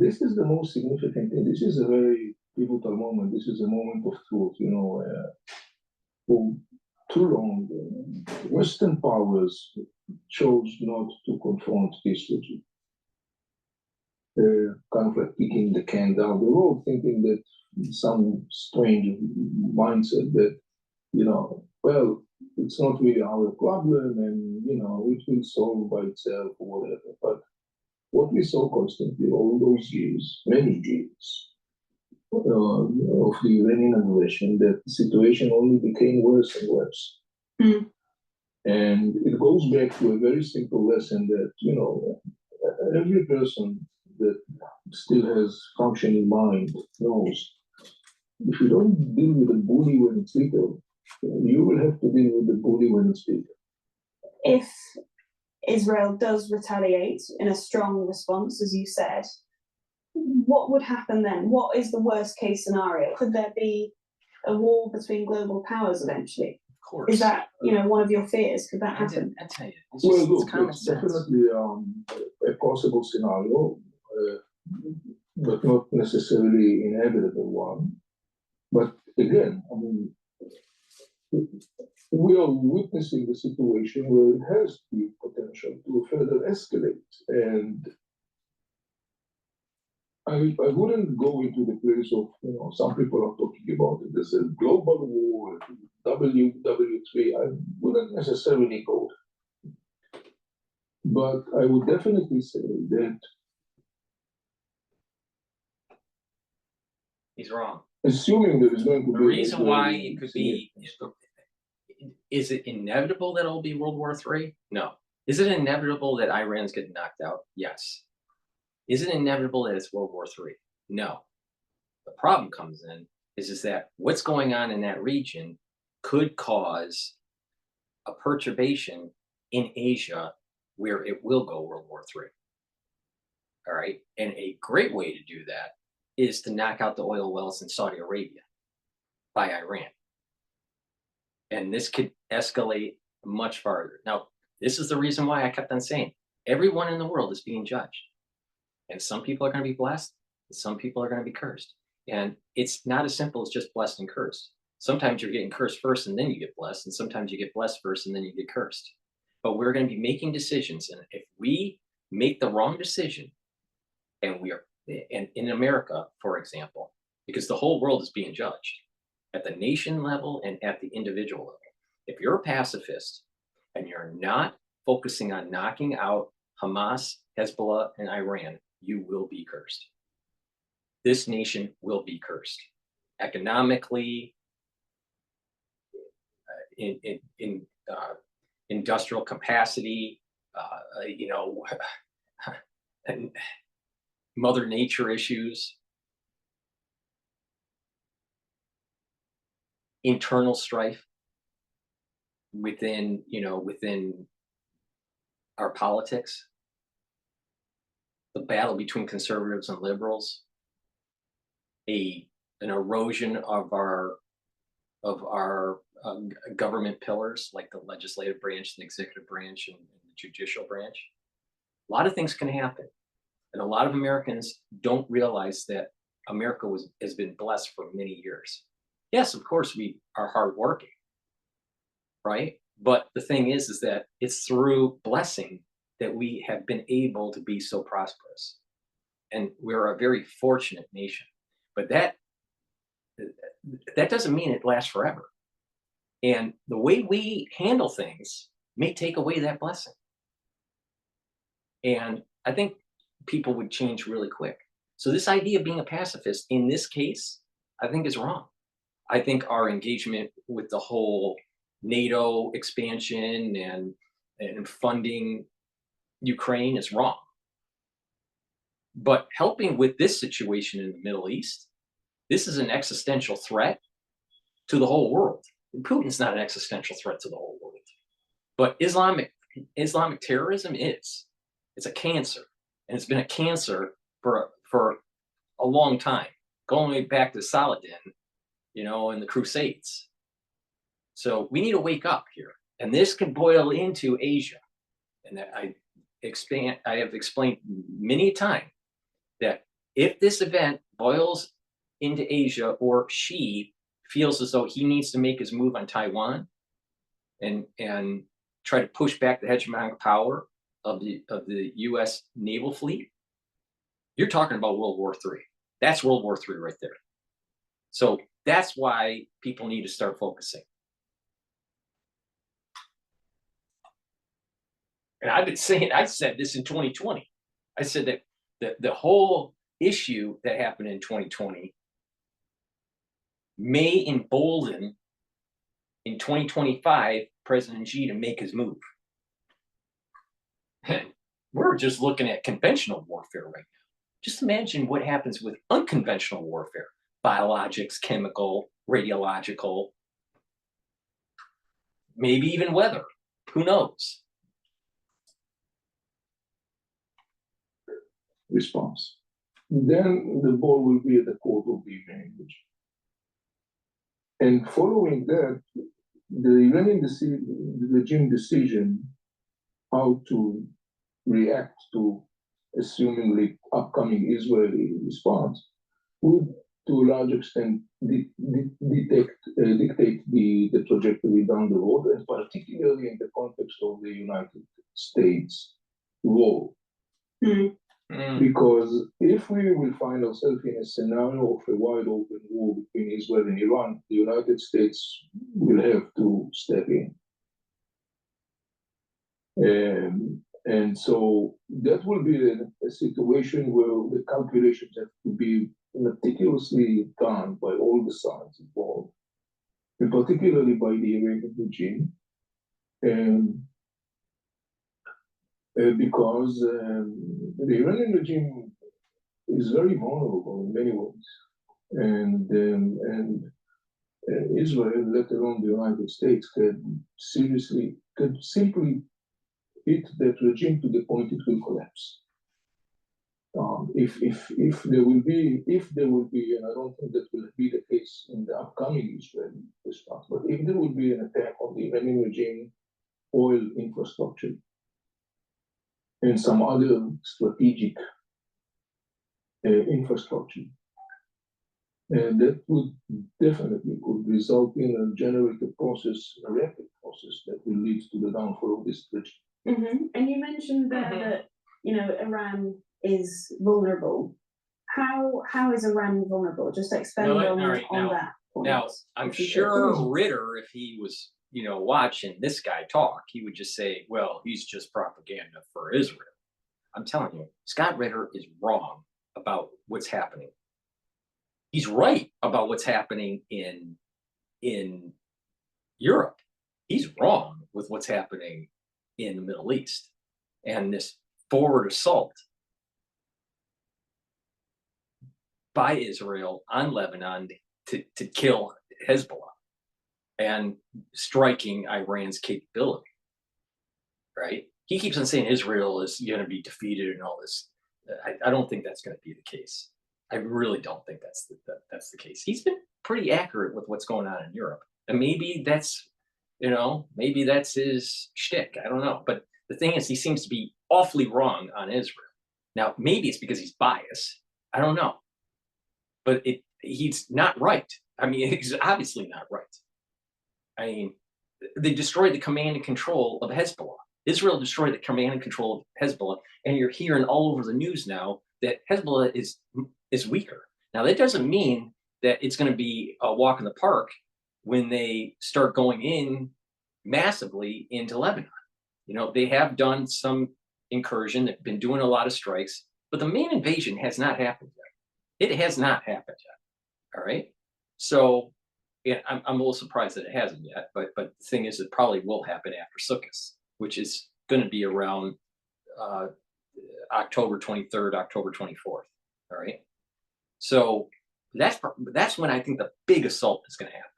this is the most significant thing. This is a very pivotal moment. This is a moment of truth, for too long, Western powers chose not to confront this regime. Kind of like kicking the can down the road, thinking that some strange mindset that, well, it's not really our problem and, it will solve by itself or whatever. But what we saw constantly all those years, many years, of the Iranian aggression, that the situation only became worse and worse. And it goes back to a very simple lesson that, every person that still has functioning mind knows if you don't deal with a bully when it's little, you will have to deal with the bully when it's big. If Israel does retaliate in a strong response, as you said, what would happen then? What is the worst case scenario? Could there be a war between global powers eventually? Of course. Is that, one of your fears? Could that happen? I tell you, well, look, it's definitely a possible scenario, but not necessarily inevitable one. But again, I mean, we are witnessing the situation where it has the potential to further escalate. And I wouldn't go into the place of, some people are talking about it as a global war, WW3. I wouldn't necessarily go there. But I would definitely say that he's wrong. Assuming there is going to be the reason why it could be, is it inevitable that it'll be World War III? No. Is it inevitable that Iran's getting knocked out? Yes. Is it inevitable that it's World War III? No. The problem comes in is that what's going on in that region could cause a perturbation in Asia where it will go World War III. All right. And a great way to do that is to knock out the oil wells in Saudi Arabia by Iran. And this could escalate much farther. Now, this is the reason why I kept on saying everyone in the world is being judged. And some people are going to be blessed, Some people are going to be cursed. And it's not as simple as just blessed and cursed. Sometimes you're getting cursed first and then you get blessed, and sometimes you get blessed first and then you get cursed. But we're going to be making decisions, and if we make the wrong decision, and in America, for example, because the whole world is being judged at the nation level and at the individual level. If you're a pacifist and you're not focusing on knocking out Hamas, Hezbollah, and Iran, you will be cursed. This nation will be cursed economically, in industrial capacity, and Mother Nature issues, internal strife within our politics, the battle between conservatives and liberals, an erosion of our government pillars like the legislative branch, the executive branch, and the judicial branch. A lot of things can happen, and a lot of Americans don't realize that America has been blessed for many years. Yes, of course, we are hardworking, right? But the thing is that it's through blessing that we have been able to be so prosperous. And we're a very fortunate nation. But that doesn't mean it lasts forever. And the way we handle things may take away that blessing. And I think people would change really quick. So this idea of being a pacifist in this case, I think is wrong. I think our engagement with the whole NATO expansion and funding Ukraine is wrong. But helping with this situation in the Middle East, this is an existential threat to the whole world. And Putin's not an existential threat to the whole world. But Islamic terrorism is. It's a cancer. And it's been a cancer for a long time, going way back to Saladin, and the Crusades. So we need to wake up here. And this can boil into Asia. And that I have explained many a time that if this event boils into Asia, or Xi feels as though he needs to make his move on Taiwan and try to push back the hegemonic power of the US naval fleet, you're talking about World War III. That's World War III right there. So that's why people need to start focusing. And I said this in 2020. I said that the whole issue that happened in 2020 may embolden in 2025 President Xi to make his move. And we're just looking at conventional warfare right now. Just imagine what happens with unconventional warfare: biologics, chemical, radiological, maybe even weather. Who knows? Response. Then the ball will be at the court of the language. And following that, the Iranian regime decision how to react to assumingly upcoming Israeli response would, to a large extent, dictate the trajectory down the road, and particularly in the context of the United States role. Mm. Because if we will find ourselves in a scenario of a wide open war between Israel and Iran, the United States will have to step in. And so that will be a situation where the calculations have to be meticulously done by all the sides involved, and particularly by the Iranian regime. Because the Iranian regime is very vulnerable in many ways, and Israel, let alone the United States, could simply hit that regime to the point it will collapse. If there will be, and I don't think that will be the case in the upcoming Israeli response, but if there will be an attack on the Iranian regime oil infrastructure and some other strategic infrastructure. And that would definitely could result in a generated process, a rapid process that will lead to the downfall of this region. And you mentioned there that, you know, Iran is vulnerable. How is Iran vulnerable? Just expand on that point. Now, I'm sure Ritter, if he was, you know, watching this guy talk, he would just say, well, he's just propaganda for Israel. I'm telling you, Scott Ritter is wrong about what's happening. He's right about what's happening in Europe. He's wrong with what's happening in the Middle East. And this forward assault by Israel on Lebanon to kill Hezbollah and striking Iran's capability, right? He keeps on saying Israel is going to be defeated and all this. I don't think that's going to be the case. I really don't think that's the case. He's been pretty accurate with what's going on in Europe. And maybe that's, you know, maybe that's his shtick. I don't know. But the thing is, he seems to be awfully wrong on Israel. Now, maybe it's because he's biased. I don't know. But he's not right. I mean, he's obviously not right. I mean, they destroyed the command and control of Hezbollah. Israel destroyed the command and control of Hezbollah. And you're hearing all over the news now that Hezbollah is weaker. Now, that doesn't mean that it's going to be a walk in the park when they start going in massively into Lebanon. You know, they have done some incursion. They've been doing a lot of strikes. But the main invasion has not happened yet. It has not happened yet. All right. So yeah, I'm a little surprised that it hasn't yet. But the thing is, it probably will happen after Sukkot, which is going to be around October 23rd, October 24th. All right. So that's when I think the big assault is going to happen.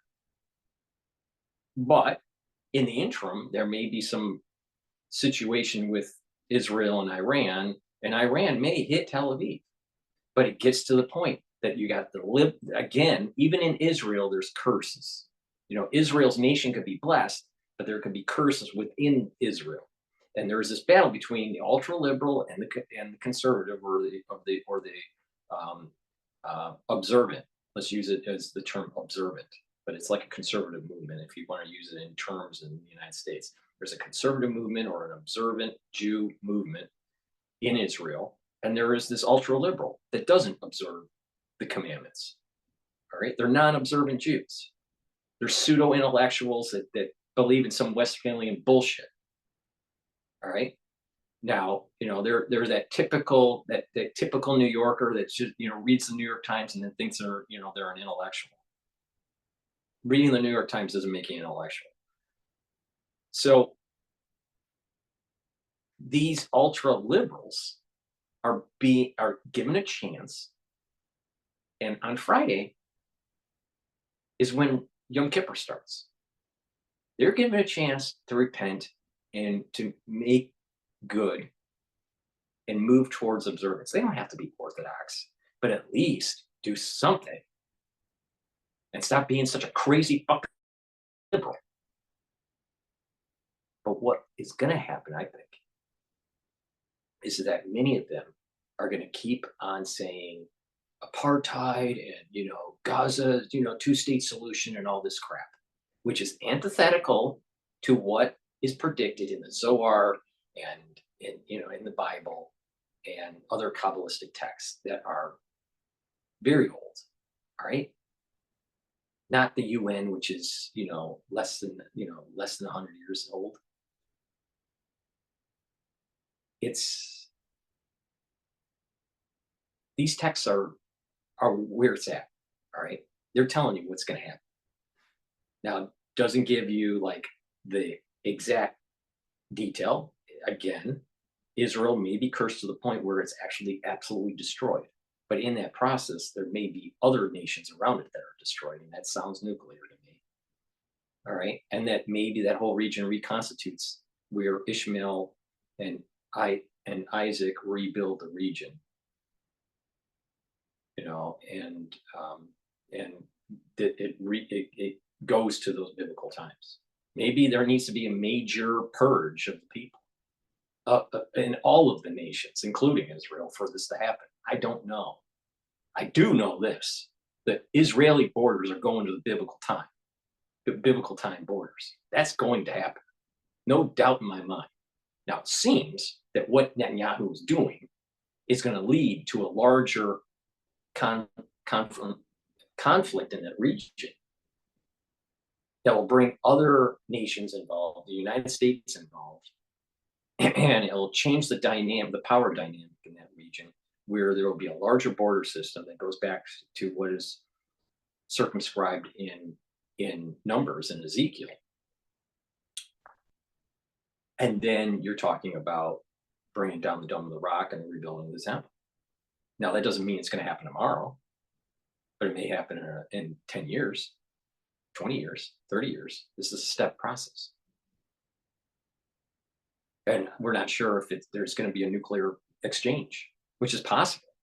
But in the interim, there may be some situation with Israel and Iran may hit Tel Aviv. But it gets to the point that you got again, even in Israel, there's curses. You know, Israel's nation could be blessed, but there could be curses within Israel. And there is this battle between the ultra liberal and the conservative, or the observant. Let's use it as the term observant, but it's like a conservative movement if you want to use it in terms in the United States. There's a conservative movement or an observant Jew movement in Israel, and there is this ultra liberal that doesn't observe the commandments. All right, they're non-observant Jews. They're pseudo intellectuals that believe in some Westphalian bullshit. All right. Now, you know, there's that typical New Yorker that just, you know, reads the New York Times and then thinks they're an intellectual. Reading the New York Times doesn't make you intellectual. So these ultra liberals are given a chance, and on Friday is when Yom Kippur starts. They're given a chance to repent and to make good and move towards observance. They don't have to be Orthodox, but at least do something and stop being such a crazy fucking liberal. But what is going to happen, I think, is that many of them are going to keep on saying apartheid and, you know, Gaza, you know, two-state solution and all this crap, which is antithetical to what is predicted in the Zohar and in the Bible and other Kabbalistic texts that are very old. All right. Not the UN, which is, you know, less than 100 years old. These texts are where it's at. All right. They're telling you what's going to happen. Now, it doesn't give you like the exact detail. Again, Israel may be cursed to the point where it's actually absolutely destroyed. But in that process, there may be other nations around it that are destroyed. And that sounds nuclear to me. All right. And that maybe that whole region reconstitutes where Ishmael and Isaac rebuild the region. You know, and it goes to those biblical times. Maybe there needs to be a major purge of the people in all of the nations, including Israel, for this to happen. I don't know. I do know this, that Israeli borders are going to the biblical time borders. That's going to happen. No doubt in my mind. Now, it seems that what Netanyahu is doing is going to lead to a larger conflict in that region that will bring other nations involved, the United States involved, and it'll change the power dynamic in that region, where there will be a larger border system that goes back to what is circumscribed in Numbers in Ezekiel. And then you're talking about bringing down the Dome of the Rock and rebuilding the temple. Now, that doesn't mean it's going to happen tomorrow, but it may happen in 10 years, 20 years, 30 years. This is a step process. And we're not sure if there's going to be a nuclear exchange, which is possible.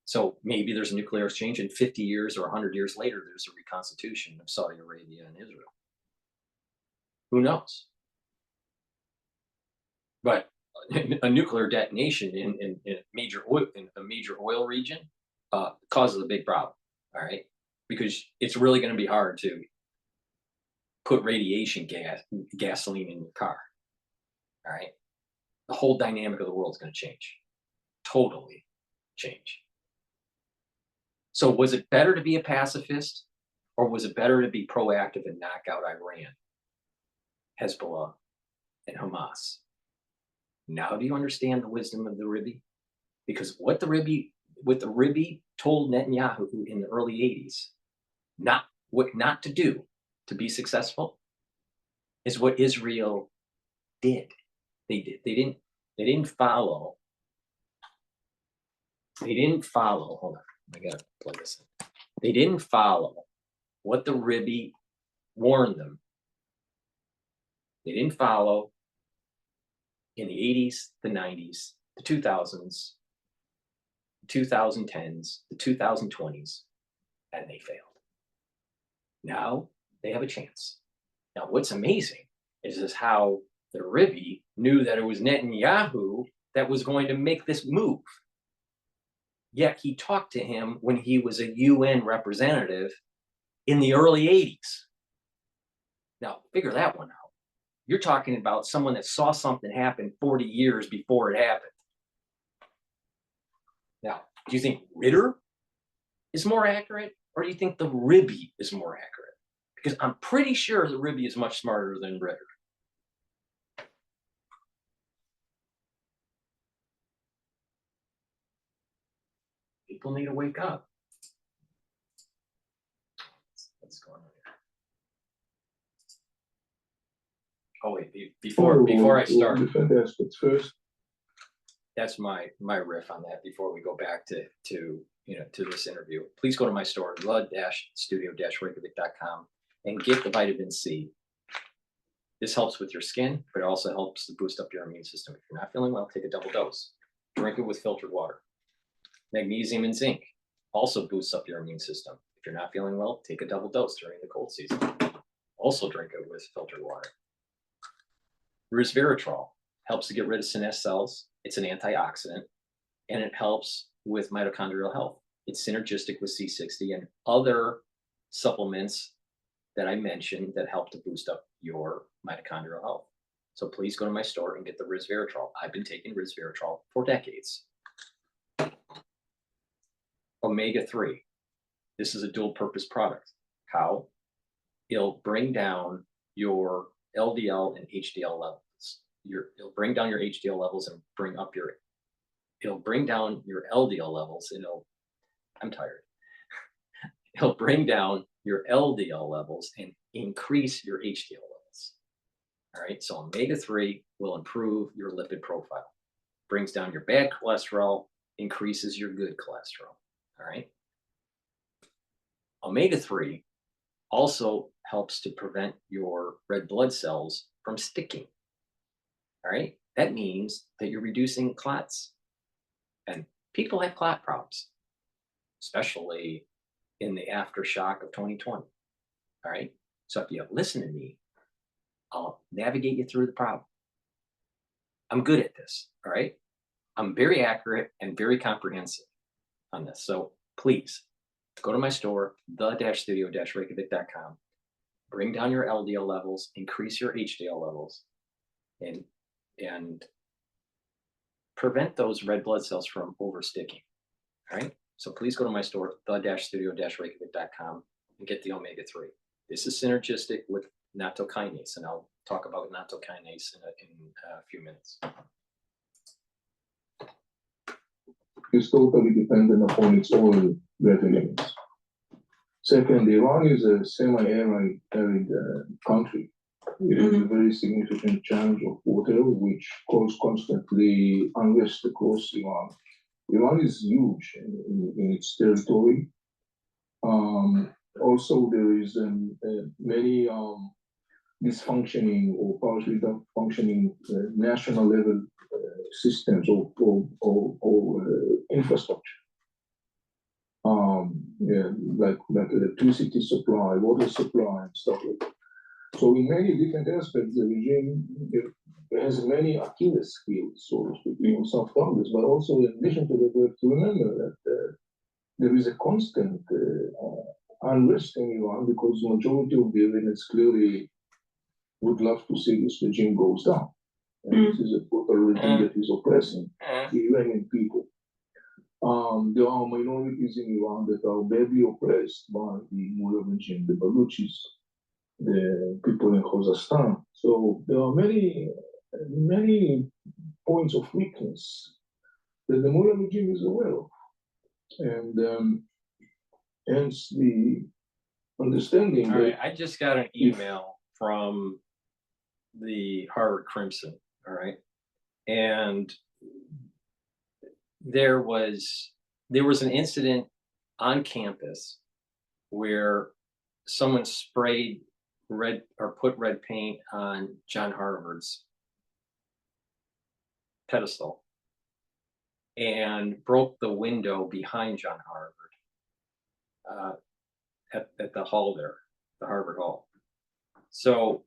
So maybe there's a nuclear exchange, and 50 years or 100 years later, there's a reconstitution of Saudi Arabia and Israel. Who knows? But a nuclear detonation in a major oil region causes a big problem. All right, because it's really going to be hard to put gasoline in your car. All right, the whole dynamic of the world is going to change, totally change. So was it better to be a pacifist, or was it better to be proactive and knock out Iran, Hezbollah, and Hamas? Now do you understand the wisdom of the Rebbe? Because what the Rebbe told Netanyahu in the early 80s, what not to do to be successful, is what Israel did. They didn't follow. Hold on, I gotta plug this in. They didn't follow what the Rebbe warned them. They didn't follow in the 80s, the 90s, the 2000s, the 2010s, the 2020s, and they failed. Now they have a chance. Now, what's amazing is how the Rebbe knew that it was Netanyahu that was going to make this move. Yet he talked to him when he was a UN representative in the early 80s. Now, figure that one out. You're talking about someone that saw something happen 40 years before it happened. Now, do you think Ritter is more accurate, or do you think the Rebbe is more accurate? Because I'm pretty sure the Rebbe is much smarter than Ritter. People need to wake up. What's going on here? Oh wait, before I start, different aspects first. That's my riff on that. Before we go back to this interview, please go to my store, blood-studio-reykjavik.com, and get the vitamin C. This helps with your skin, but it also helps to boost up your immune system. If you're not feeling well, take a double dose. Drink it with filtered water. Magnesium and zinc also boosts up your immune system. If you're not feeling well, take a double dose during the cold season. Also drink it with filtered water. Resveratrol helps to get rid of senescent cells. It's an antioxidant, and it helps with mitochondrial health. It's synergistic with C60 and other supplements that I mentioned that help to boost up your mitochondrial health. So please go to my store and get the resveratrol. I've been taking resveratrol for decades. Omega-3. This is a dual purpose product. How? It'll bring down your LDL and HDL levels. It'll bring down your HDL levels and it'll bring down your LDL levels, and I'm tired. It'll bring down your LDL levels and increase your HDL levels. All right, so omega-3 will improve your lipid profile, brings down your bad cholesterol, increases your good cholesterol. All right. Omega-3 also helps to prevent your red blood cells from sticking. All right. That means that you're reducing clots. And people have clot problems, especially in the aftershock of 2020. All right. So if you listen to me, I'll navigate you through the problem. I'm good at this. All right. I'm very accurate and very comprehensive on this. So please go to my store, the-studio-reykjavik.com, bring down your LDL levels, increase your HDL levels, and prevent those red blood cells from oversticking. All right. So please go to my store, the-studio-reykjavik.com, and get the omega-3. This is synergistic with nattokinase, and I'll talk about nattokinase in a few minutes. It's totally dependent upon its oil revenues. Second, Iran is a semi-arid country. It is a very significant challenge of water, which causes constantly unrest across Iran. Iran is huge in its territory. Also, there is many dysfunctioning or partially functioning national level systems or infrastructure. Like electricity supply, water supply, and stuff like that. So in many different aspects, the regime has many Achilles heels, so to speak, some problems, but also in addition to that, we have to remember that there is a constant unrest in Iran because the majority of the Iranians clearly would love to see this regime goes down. And this is a total regime that is oppressing the Iranian people. There are minorities in Iran that are badly oppressed by the Mullah regime, the Baluchis, the people in Khuzestan. So there are many points of weakness that the Mullah regime is aware of. And hence the understanding. All right, I just got an email from the Harvard Crimson, all right? And there was an incident on campus where someone sprayed red or put red paint on John Harvard's pedestal and broke the window behind John Harvard at the hall there, the Harvard Hall. So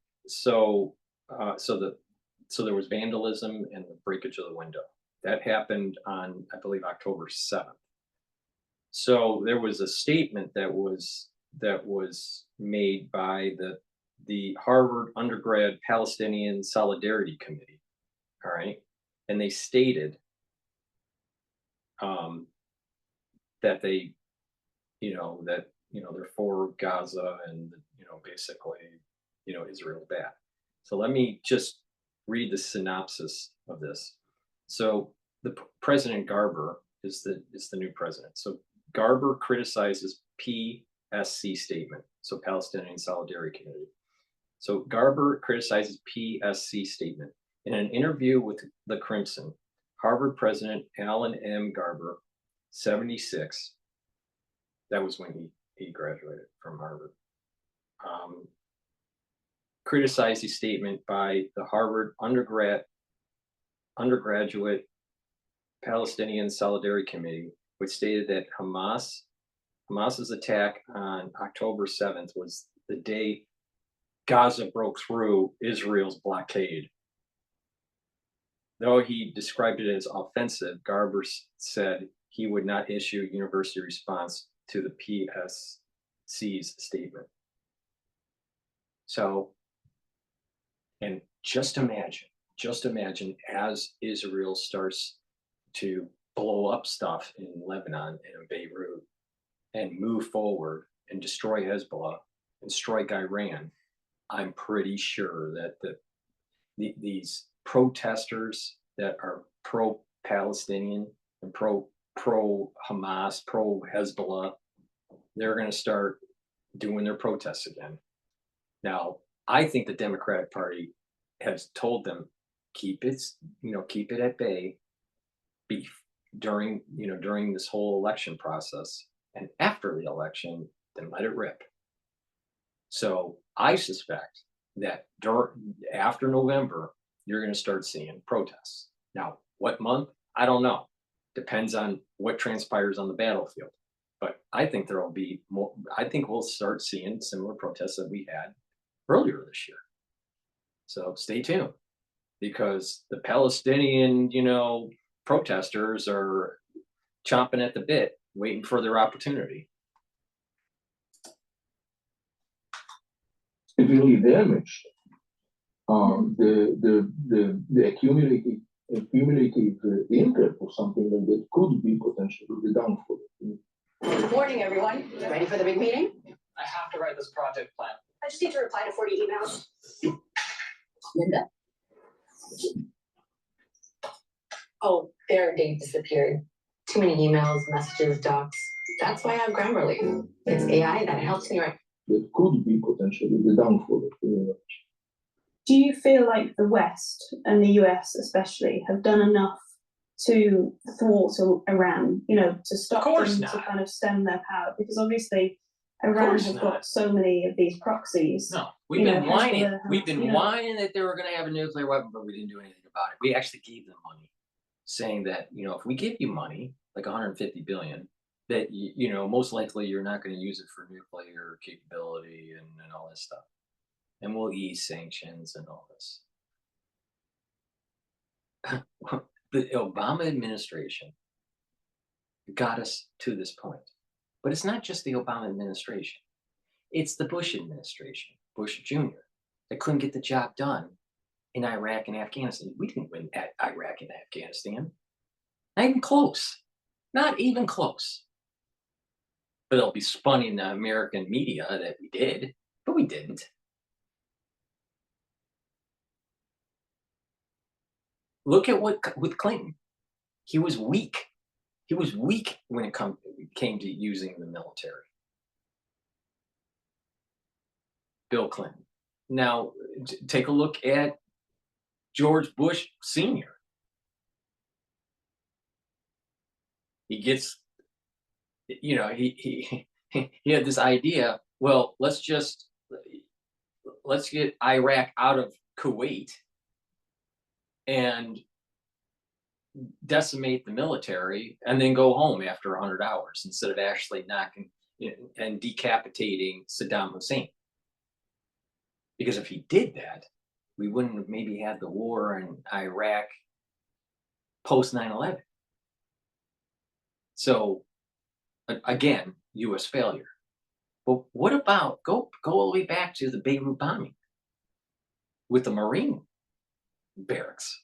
there was vandalism and the breakage of the window. That happened on, I believe, October 7th. So there was a statement that was made by the Harvard Undergrad Palestinian Solidarity Committee, all right? And they stated that they, they're for Gaza and, basically, Israel's bad. So let me just read the synopsis of this. So the President Garber is the new president. So Garber criticizes PSC statement, so Palestinian Solidarity Committee. So Garber criticizes PSC statement. In an interview with the Crimson, Harvard President Alan M. Garber, 76, that was when he graduated from Harvard, criticized the statement by the Harvard undergraduate Palestinian Solidarity Committee, which stated that Hamas's attack on October 7th was the day Gaza broke through Israel's blockade. Though he described it as offensive, Garber said he would not issue a university response to the PSC's statement. So, and just imagine as Israel starts to blow up stuff in Lebanon and Beirut and move forward and destroy Hezbollah and strike Iran, I'm pretty sure that these protesters that are pro-Palestinian and pro-Hamas, pro-Hezbollah, they're going to start doing their protests again. Now, I think the Democratic Party has told them keep it at bay during this whole election process, and after the election, then let it rip. So I suspect that after November, you're going to start seeing protests. Now, what month? I don't know. Depends on what transpires on the battlefield. But I think there will be more. I think we'll start seeing similar protests that we had earlier this year. So stay tuned, because the Palestinian, protesters are chomping at the bit waiting for their opportunity. Severely damaged. The accumulative impact of something like that could be potentially the downfall. Good morning, everyone. Ready for the big meeting? I have to write this project plan. I just need to reply to 40 emails. Linda? Oh, their date disappeared. Too many emails, messages, docs. That's why I have Grammarly. It's AI that helps me write. That could be potentially the downfall. Do you feel like the West and the US especially have done enough to thwart Iran, you know, to stop them, to kind of stem their power? Because obviously Iran has got so many of these proxies. No, we've been whining. We've been whining that they were going to have a nuclear weapon, but we didn't do anything about it. We actually gave them money, saying that, you know, if we give you money, like 150 billion, that, you know, most likely you're not going to use it for nuclear capability and all this stuff. And we'll ease sanctions and all this. The Obama administration got us to this point. But it's not just the Obama administration. It's the Bush administration, Bush Jr., that couldn't get the job done in Iraq and Afghanistan. We didn't win at Iraq and Afghanistan. Not even close. Not even close. But it'll be spun in the American media that we did, but we didn't. Look at what with Clinton. He was weak. He was weak when it came to using the military. Bill Clinton. Now, take a look at George Bush Sr. He gets, you know, he had this idea, well, let's get Iraq out of Kuwait and decimate the military and then go home after 100 hours instead of actually knocking and decapitating Saddam Hussein. Because if he did that, we wouldn't have maybe had the war in Iraq post 9/11. So again, US failure. But what about, go all the way back to the Beirut bombing with the Marine barracks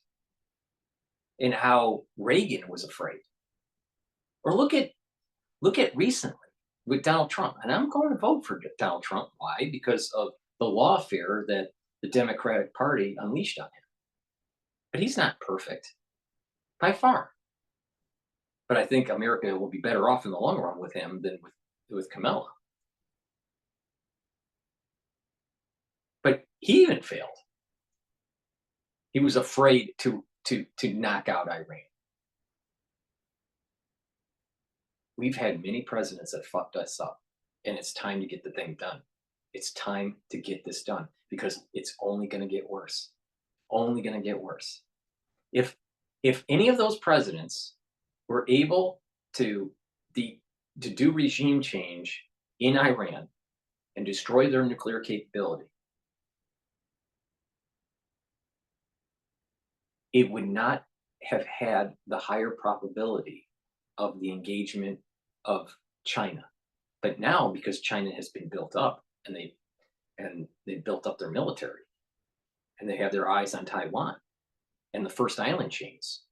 and how Reagan was afraid. Or look at recently with Donald Trump. And I'm going to vote for Donald Trump. Why? Because of the lawfare that the Democratic Party unleashed on him. But he's not perfect by far. But I think America will be better off in the long run with him than with Kamala. But he even failed. He was afraid to knock out Iran. We've had many presidents that fucked us up, and it's time to get the thing done. It's time to get this done because it's only going to get worse. Only going to get worse. If any of those presidents were able to do regime change in Iran and destroy their nuclear capability, it would not have had the higher probability of the engagement of China. But now, because China has been built up and they built up their military and they have their eyes on Taiwan and the first island chains,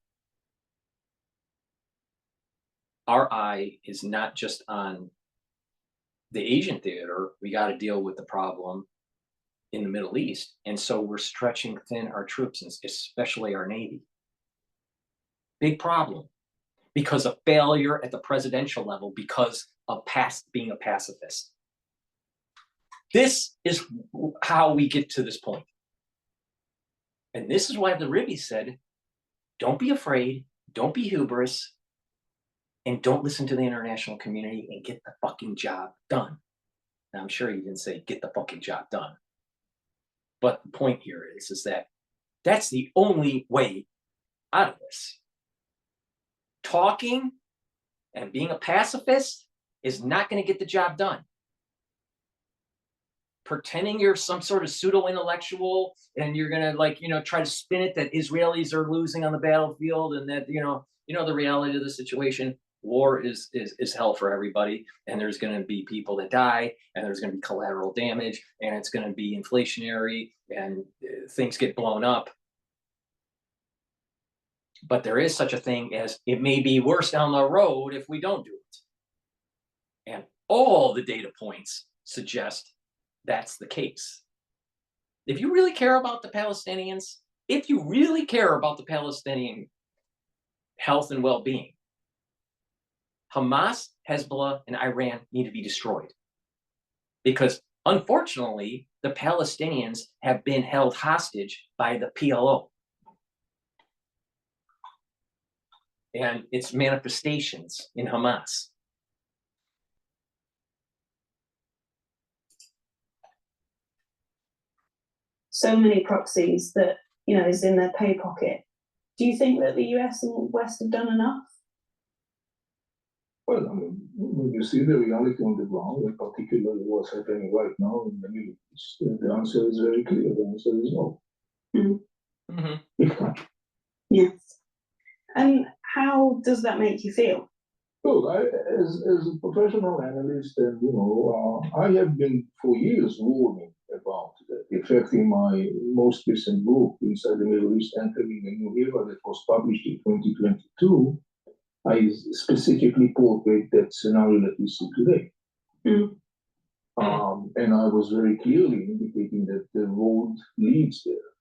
our eye is not just on the Asian theater. We got to deal with the problem in the Middle East. And so we're stretching thin our troops, especially our Navy. Big problem because of failure at the presidential level because of being a pacifist. This is how we get to this point. And this is why the Ribby said, don't be afraid, don't be hubris, and don't listen to the international community and get the fucking job done. Now, I'm sure he didn't say get the fucking job done. But the point here is that that's the only way out of this. Talking and being a pacifist is not going to get the job done. Pretending you're some sort of pseudo-intellectual and you're going to, try to spin it that Israelis are losing on the battlefield and that, the reality of the situation, war is hell for everybody, and there's going to be people that die, and there's going to be collateral damage, and it's going to be inflationary, and things get blown up. But there is such a thing as it may be worse down the road if we don't do it. And all the data points suggest that's the case. If you really care about the Palestinians, if you really care about the Palestinian health and well-being, Hamas, Hezbollah, and Iran need to be destroyed. Because unfortunately, the Palestinians have been held hostage by the PLO and its manifestations in Hamas. So many proxies that, you know, is in their pay pocket. Do you think that the US and West have done enough? Well, I mean, when you see the reality on the ground, and particularly what's happening right now in the Middle East, the answer is very clear. The answer is no. Big time. Yes. And how does that make you feel? Look, as a professional analyst, and I have been for years warning about that, affecting my most recent book, Inside the Middle East, Entering a New Era, that was published in 2022. I specifically portrayed that scenario that we see today. And I was very clearly indicating that the road leads there.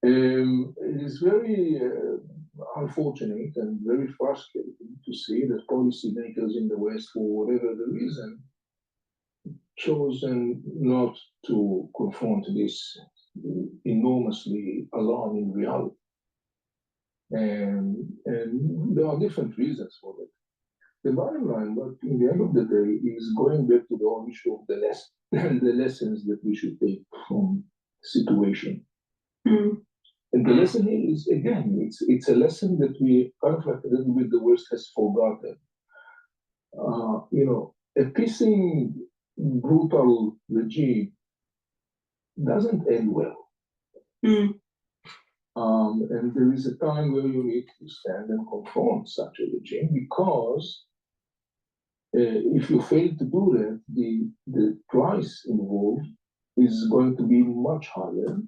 It is very unfortunate and very frustrating to see that policymakers in the West, for whatever the reason, chosen not to confront this enormously alarming reality. And there are different reasons for it. The bottom line, but in the end of the day, is going back to the whole issue of the lessons that we should take from the situation. And the lesson is, again, it's a lesson that we kind of like a little bit the West has forgotten. A pissing, brutal regime doesn't end well. And there is a time where you need to stand and confront such a regime, because if you fail to do that, the price involved is going to be much higher,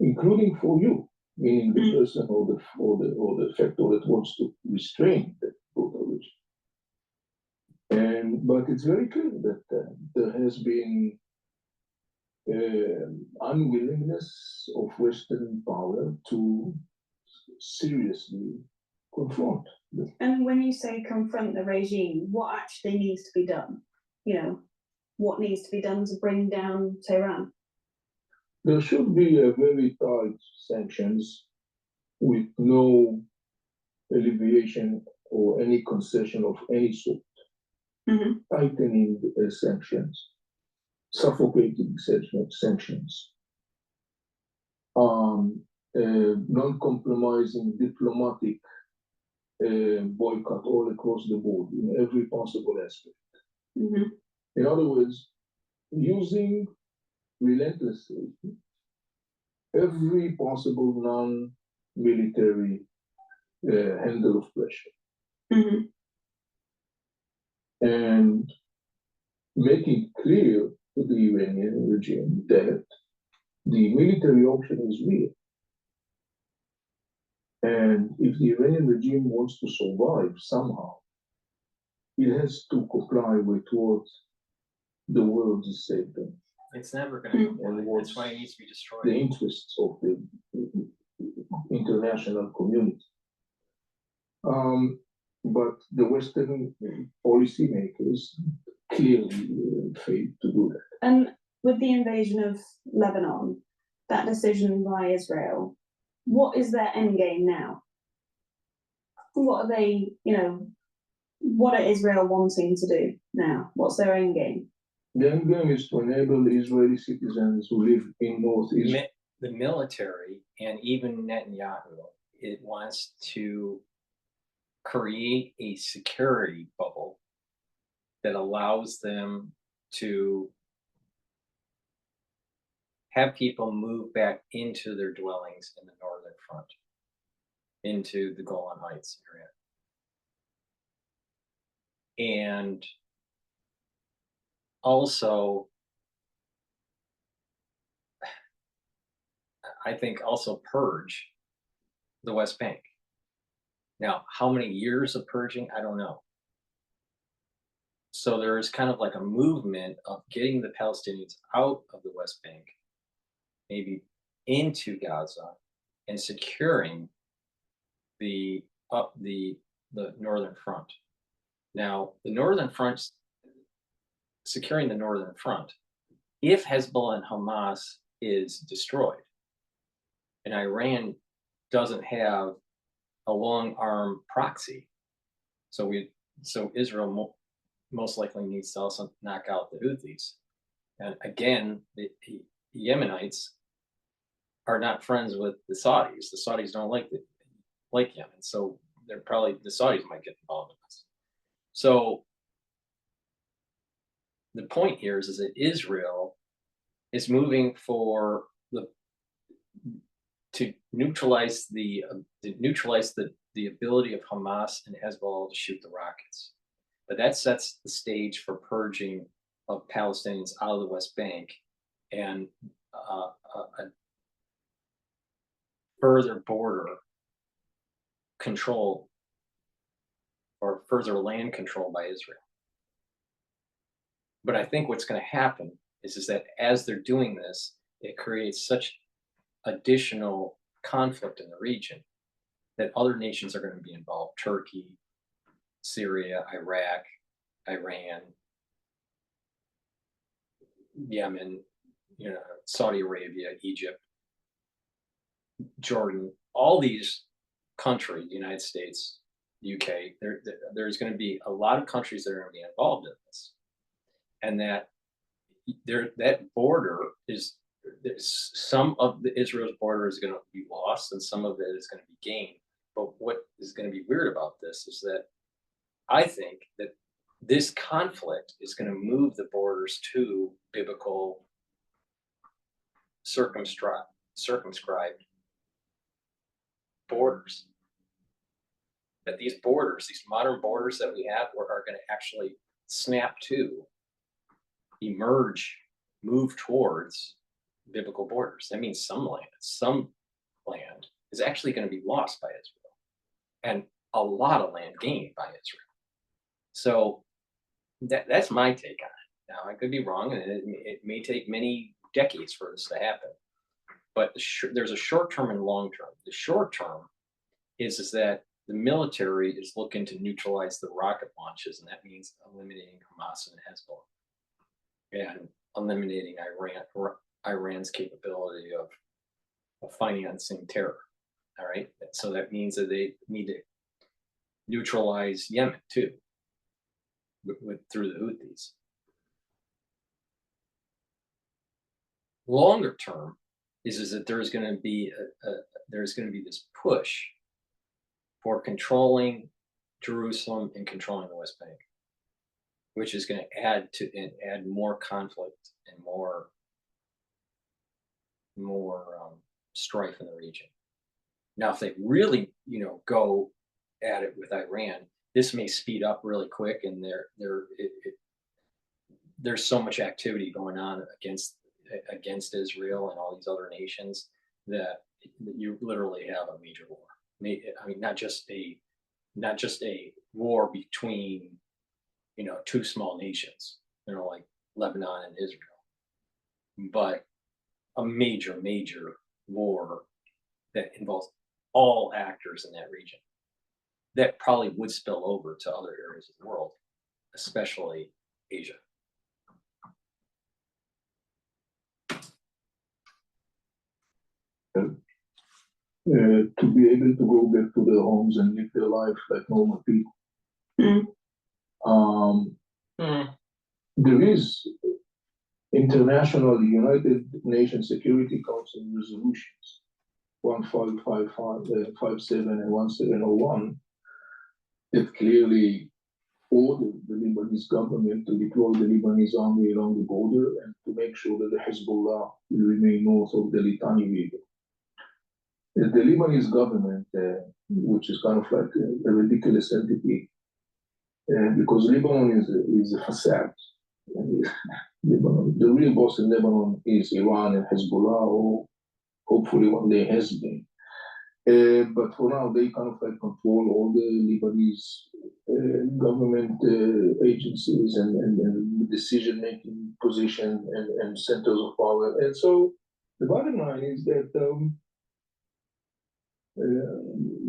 including for you, meaning the person or the factor that wants to restrain that brutal regime. But it's very clear that there has been unwillingness of Western power to seriously confront them. And when you say confront the regime, what actually needs to be done? What needs to be done to bring down Tehran? There should be a very tight sanctions with no alleviation or any concession of any sort. Tightening sanctions, suffocating sanctions, non-compromising diplomatic boycott all across the board in every possible aspect. In other words, using relentlessly every possible non-military handle of pressure. And making clear to the Iranian regime that the military option is real. And if the Iranian regime wants to survive somehow, it has to comply with what the world is saying. It's never going to comply. That's why it needs to be destroyed. The interests of the international community. But the Western policymakers clearly failed to do that. And with the invasion of Lebanon, that decision by Israel, what is their end game now? What are they, what are Israel wanting to do now? What's their end game? The end game is to enable Israeli citizens who live in North Israel. The military and even Netanyahu, it wants to create a security bubble that allows them to have people move back into their dwellings in the northern front, into the Golan Heights area. and also, I think also purge the West Bank. Now, how many years of purging? I don't know. So there is kind of like a movement of getting the Palestinians out of the West Bank, maybe into Gaza, and securing the northern front. Now, the northern front, securing the northern front, if Hezbollah and Hamas is destroyed, and Iran doesn't have a long arm proxy, so Israel most likely needs to also knock out the Houthis. And again, the Yemenites are not friends with the Saudis. The Saudis don't like Yemen, so they're probably, the Saudis might get involved in this. So the point here is that Israel is moving for to neutralize the ability of Hamas and Hezbollah to shoot the rockets. But that sets the stage for purging of Palestinians out of the West Bank and a further border control or further land control by Israel. But I think what's going to happen is that as they're doing this, it creates such additional conflict in the region that other nations are going to be involved. Turkey, Syria, Iraq, Iran, Yemen, Saudi Arabia, Egypt, Jordan, all these countries, the United States, UK, there's going to be a lot of countries that are going to be involved in this. And that border is, some of the Israel's border is going to be lost and some of it is going to be gained. But what is going to be weird about this is that I think that this conflict is going to move the borders to biblical circumscribed borders. That these borders, these modern borders that we have, are going to actually snap to, emerge, move towards biblical borders. That means some land is actually going to be lost by Israel, and a lot of land gained by Israel. So that's my take on it. Now, I could be wrong, and it may take many decades for this to happen. But there's a short term and long term. The short term is that the military is looking to neutralize the rocket launches, and that means eliminating Hamas and Hezbollah, and eliminating Iran's capability of financing terror. All right, so that means that they need to neutralize Yemen too, through the Houthis. Longer term is that there's going to be this push for controlling Jerusalem and controlling the West Bank, which is going to add more conflict and more strife in the region. Now, if they really, go at it with Iran, this may speed up really quick, and there's so much activity going on against Israel and all these other nations that you literally have a major war. I mean, not just a war between two small nations, like Lebanon and Israel, but a major war that involves all actors in that region that probably would spill over to other areas of the world, especially Asia. To be able to go back to their homes and live their life like normal people. There is international United Nations Security Council resolutions 1557 and 1701 that clearly ordered the Lebanese government to deploy the Lebanese army along the border and to make sure that the Hezbollah will remain north of the Litani River. The Lebanese government, which is kind of like a ridiculous entity, because Lebanon is a facade. Lebanon, the real boss in Lebanon is Iran and Hezbollah, or hopefully one day has been. But for now, they kind of like control all the Lebanese government agencies and decision-making position and centers of power. And so the bottom line is that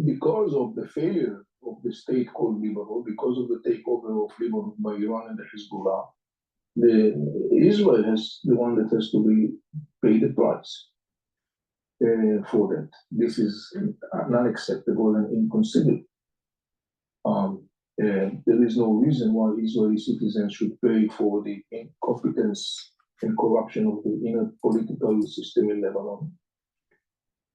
because of the failure of the state called Lebanon, because of the takeover of Lebanon by Iran and the Hezbollah, Israel has the one that has to pay the price for that. This is not acceptable and inconsiderate. There is no reason why Israeli citizens should pay for the incompetence and corruption of the inner political system in Lebanon.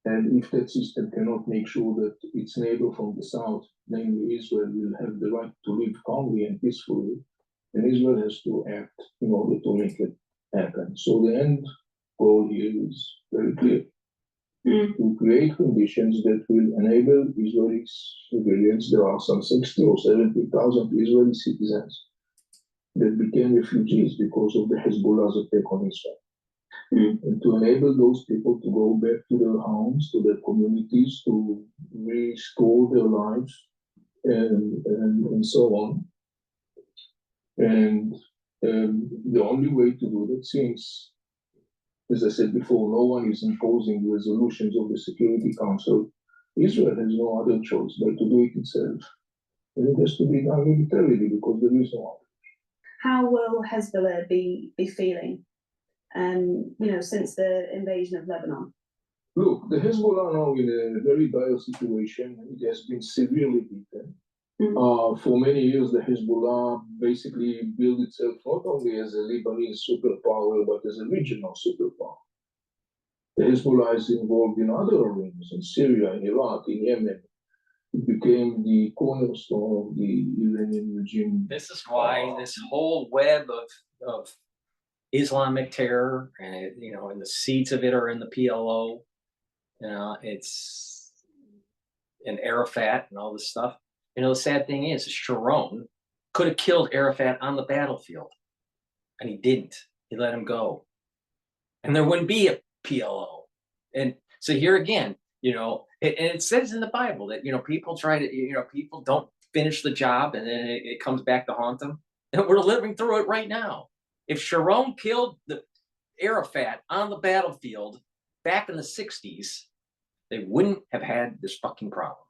And if that system cannot make sure that its neighbor from the south, namely Israel, will have the right to live calmly and peacefully, then Israel has to act in order to make it happen. So the end goal here is very clear. To create conditions that will enable Israeli civilians. There are some 60 or 70,000 Israeli citizens that became refugees because of the Hezbollah's attack on Israel. And to enable those people to go back to their homes, to their communities, to restore their lives, and so on. And the only way to do that, since, as I said before, no one is imposing resolutions of the Security Council, Israel has no other choice but to do it itself. And it has to be done militarily because there is no other. How will Hezbollah be feeling, since the invasion of Lebanon? Look, the Hezbollah now in a very dire situation. It has been severely beaten. For many years, the Hezbollah basically built itself not only as a Lebanese superpower, but as a regional superpower. The Hezbollah is involved in other arenas, in Syria, in Iraq, in Yemen. It became the cornerstone of the Iranian regime. This is why this whole web of Islamic terror, and and the seeds of it are in the PLO. It's in Arafat and all this stuff. The sad thing is Sharon could have killed Arafat on the battlefield, and he didn't. He let him go, and there wouldn't be a PLO. And so here again, and it says in the Bible that people try to, people don't finish the job, and then it comes back to haunt them. And we're living through it right now. If Sharon killed the Arafat on the battlefield back in the 60s, they wouldn't have had this fucking problem.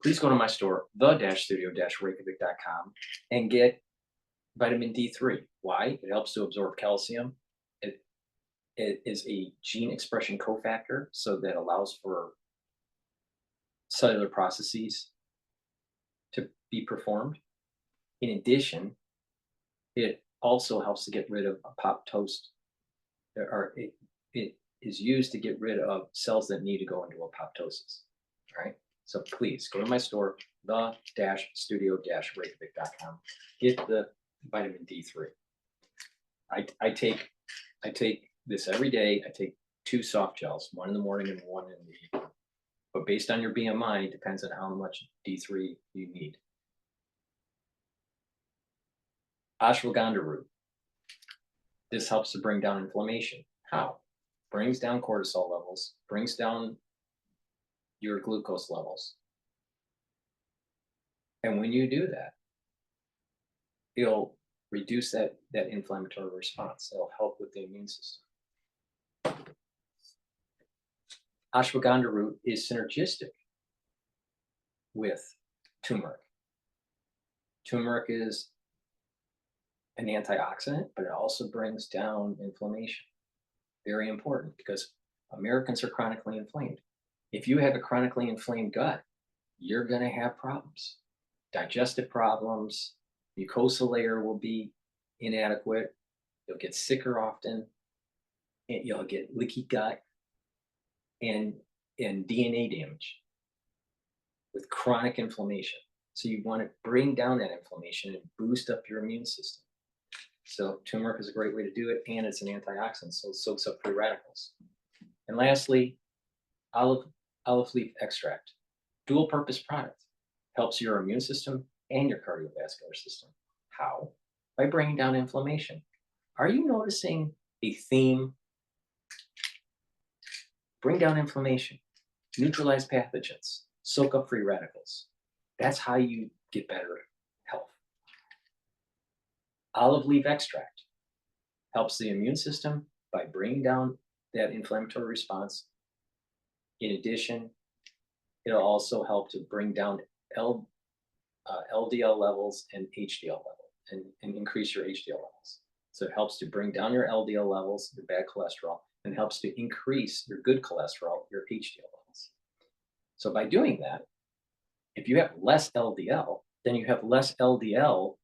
Please go to my store, the-studio-reykjavik.com, and get vitamin D3. Why? It helps to absorb calcium. It is a gene expression cofactor, so that allows for cellular processes to be performed. In addition, it also helps to get rid of apoptosis, or it is used to get rid of cells that need to go into apoptosis. All right. So please go to my store, the-studio-reykjavik.com. Get the vitamin D3. I take this every day. I take 2 soft gels, one in the morning and one in the evening. But based on your BMI, it depends on how much D3 you need. Ashwagandha root. This helps to bring down inflammation. How? Brings down cortisol levels, brings down your glucose levels. And when you do that, it'll reduce that inflammatory response. It'll help with the immune system. Ashwagandha root is synergistic with turmeric. Turmeric is an antioxidant, but it also brings down inflammation. Very important, because Americans are chronically inflamed. If you have a chronically inflamed gut, you're going to have problems. Digestive problems, mucosal layer will be inadequate, you'll get sicker often, and you'll get leaky gut and DNA damage with chronic inflammation. So you want to bring down that inflammation and boost up your immune system. So turmeric is a great way to do it, and it's an antioxidant, so it soaks up free radicals. And lastly, olive olive leaf extract, dual purpose product, helps your immune system and your cardiovascular system. How? By bringing down inflammation. Are you noticing a theme? Bring down inflammation, neutralize pathogens, soak up free radicals. That's how you get better health. Olive leaf extract helps the immune system by bringing down that inflammatory response. In addition, it'll also help to bring down LDL levels and HDL level and increase your HDL levels. So it helps to bring down your LDL levels, your bad cholesterol, and helps to increase your good cholesterol, your HDL levels. So by doing that, if you have less LDL, then you have less LDL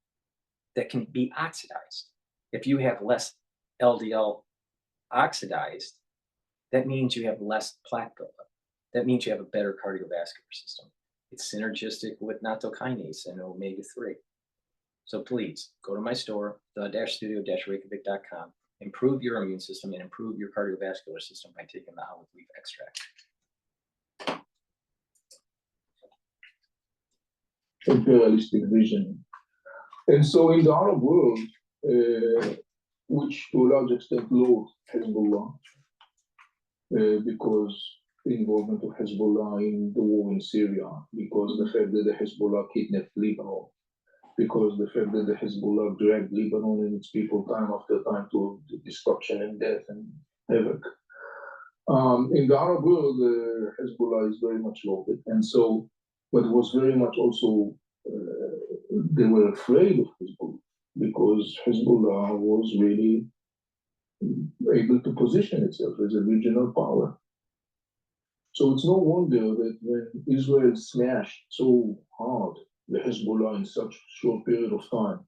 that can be oxidized. If you have less LDL oxidized, that means you have less plaque buildup. That means you have a better cardiovascular system. It's synergistic with nattokinase and omega-3. So please go to my store, the-studio-reykjavik.com, improve your immune system and improve your cardiovascular system by taking the olive leaf extract. Imperialistic vision. And so in the Arab world, which to a large extent loathed Hezbollah, because the involvement of Hezbollah in the war in Syria, because the fact that the Hezbollah kidnapped Lebanon, because the fact that the Hezbollah dragged Lebanon and its people time after time to destruction and death and havoc. In the Arab world, Hezbollah is very much loathed. And so, but it was very much also, they were afraid of Hezbollah because Hezbollah was really able to position itself as a regional power. So it's no wonder that when Israel smashed so hard the Hezbollah in such short period of time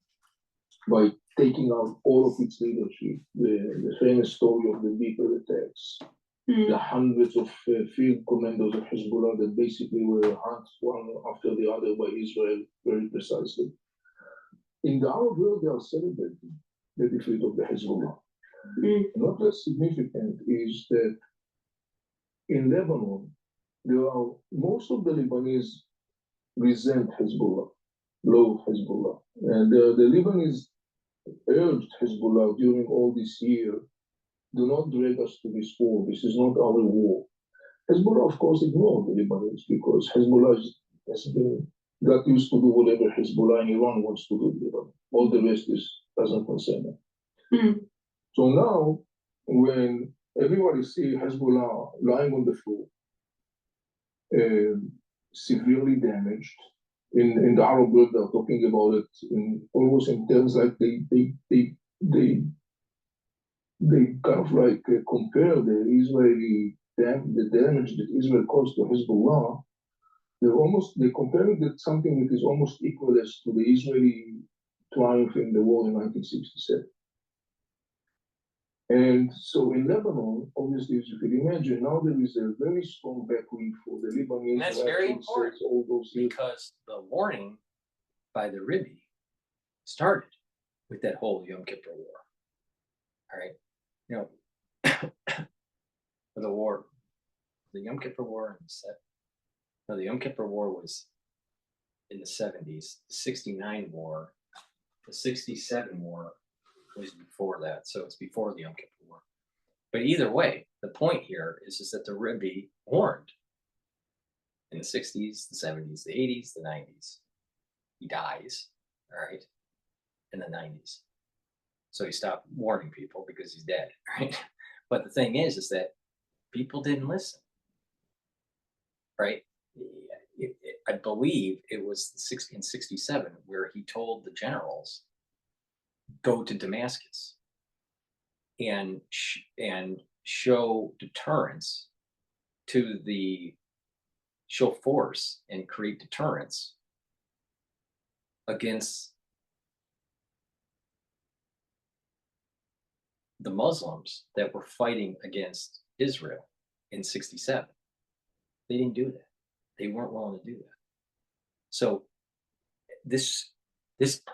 by taking out all of its leadership, the famous story of the Beeper attacks, the hundreds of field commanders of Hezbollah that basically were hunted one after the other by Israel very precisely. In the Arab world, they are celebrating the defeat of the Hezbollah. Not less significant is that in Lebanon, there are most of the Lebanese resent Hezbollah, loathe Hezbollah. And the Lebanese urged Hezbollah during all this year, do not drag us to this war. This is not our war. Hezbollah, of course, ignored the Lebanese because Hezbollah has got used to do whatever Hezbollah in Iran wants to do in Lebanon. All the rest doesn't concern them. So now, when everybody sees Hezbollah lying on the floor, severely damaged, in the Arab world, they're talking about it almost in terms like they kind of like compare the damage that Israel caused to Hezbollah. They compare it to something that is almost equal as to the Israeli triumph in the war in 1967. And so in Lebanon, obviously, as you can imagine, now there is a very strong backwind for the Lebanese. And that's very important all those because the warning by the Rebbe started with that whole Yom Kippur War. All right, you know, the war, the Yom Kippur War the Yom Kippur War was in the 70s. The 69 war, the 67 war was before that, so it's before the Yom Kippur War. But either way, the point here is that the Rebbe warned in the 60s, the 70s, the 80s, the 90s. He dies, all right, in the 90s. So he stopped warning people because he's dead, right? But the thing is that people didn't listen, right? I believe it was in 67 where he told the generals, go to Damascus and show deterrence show force and create deterrence against the Muslims that were fighting against Israel in 67. They didn't do that. They weren't willing to do that. So this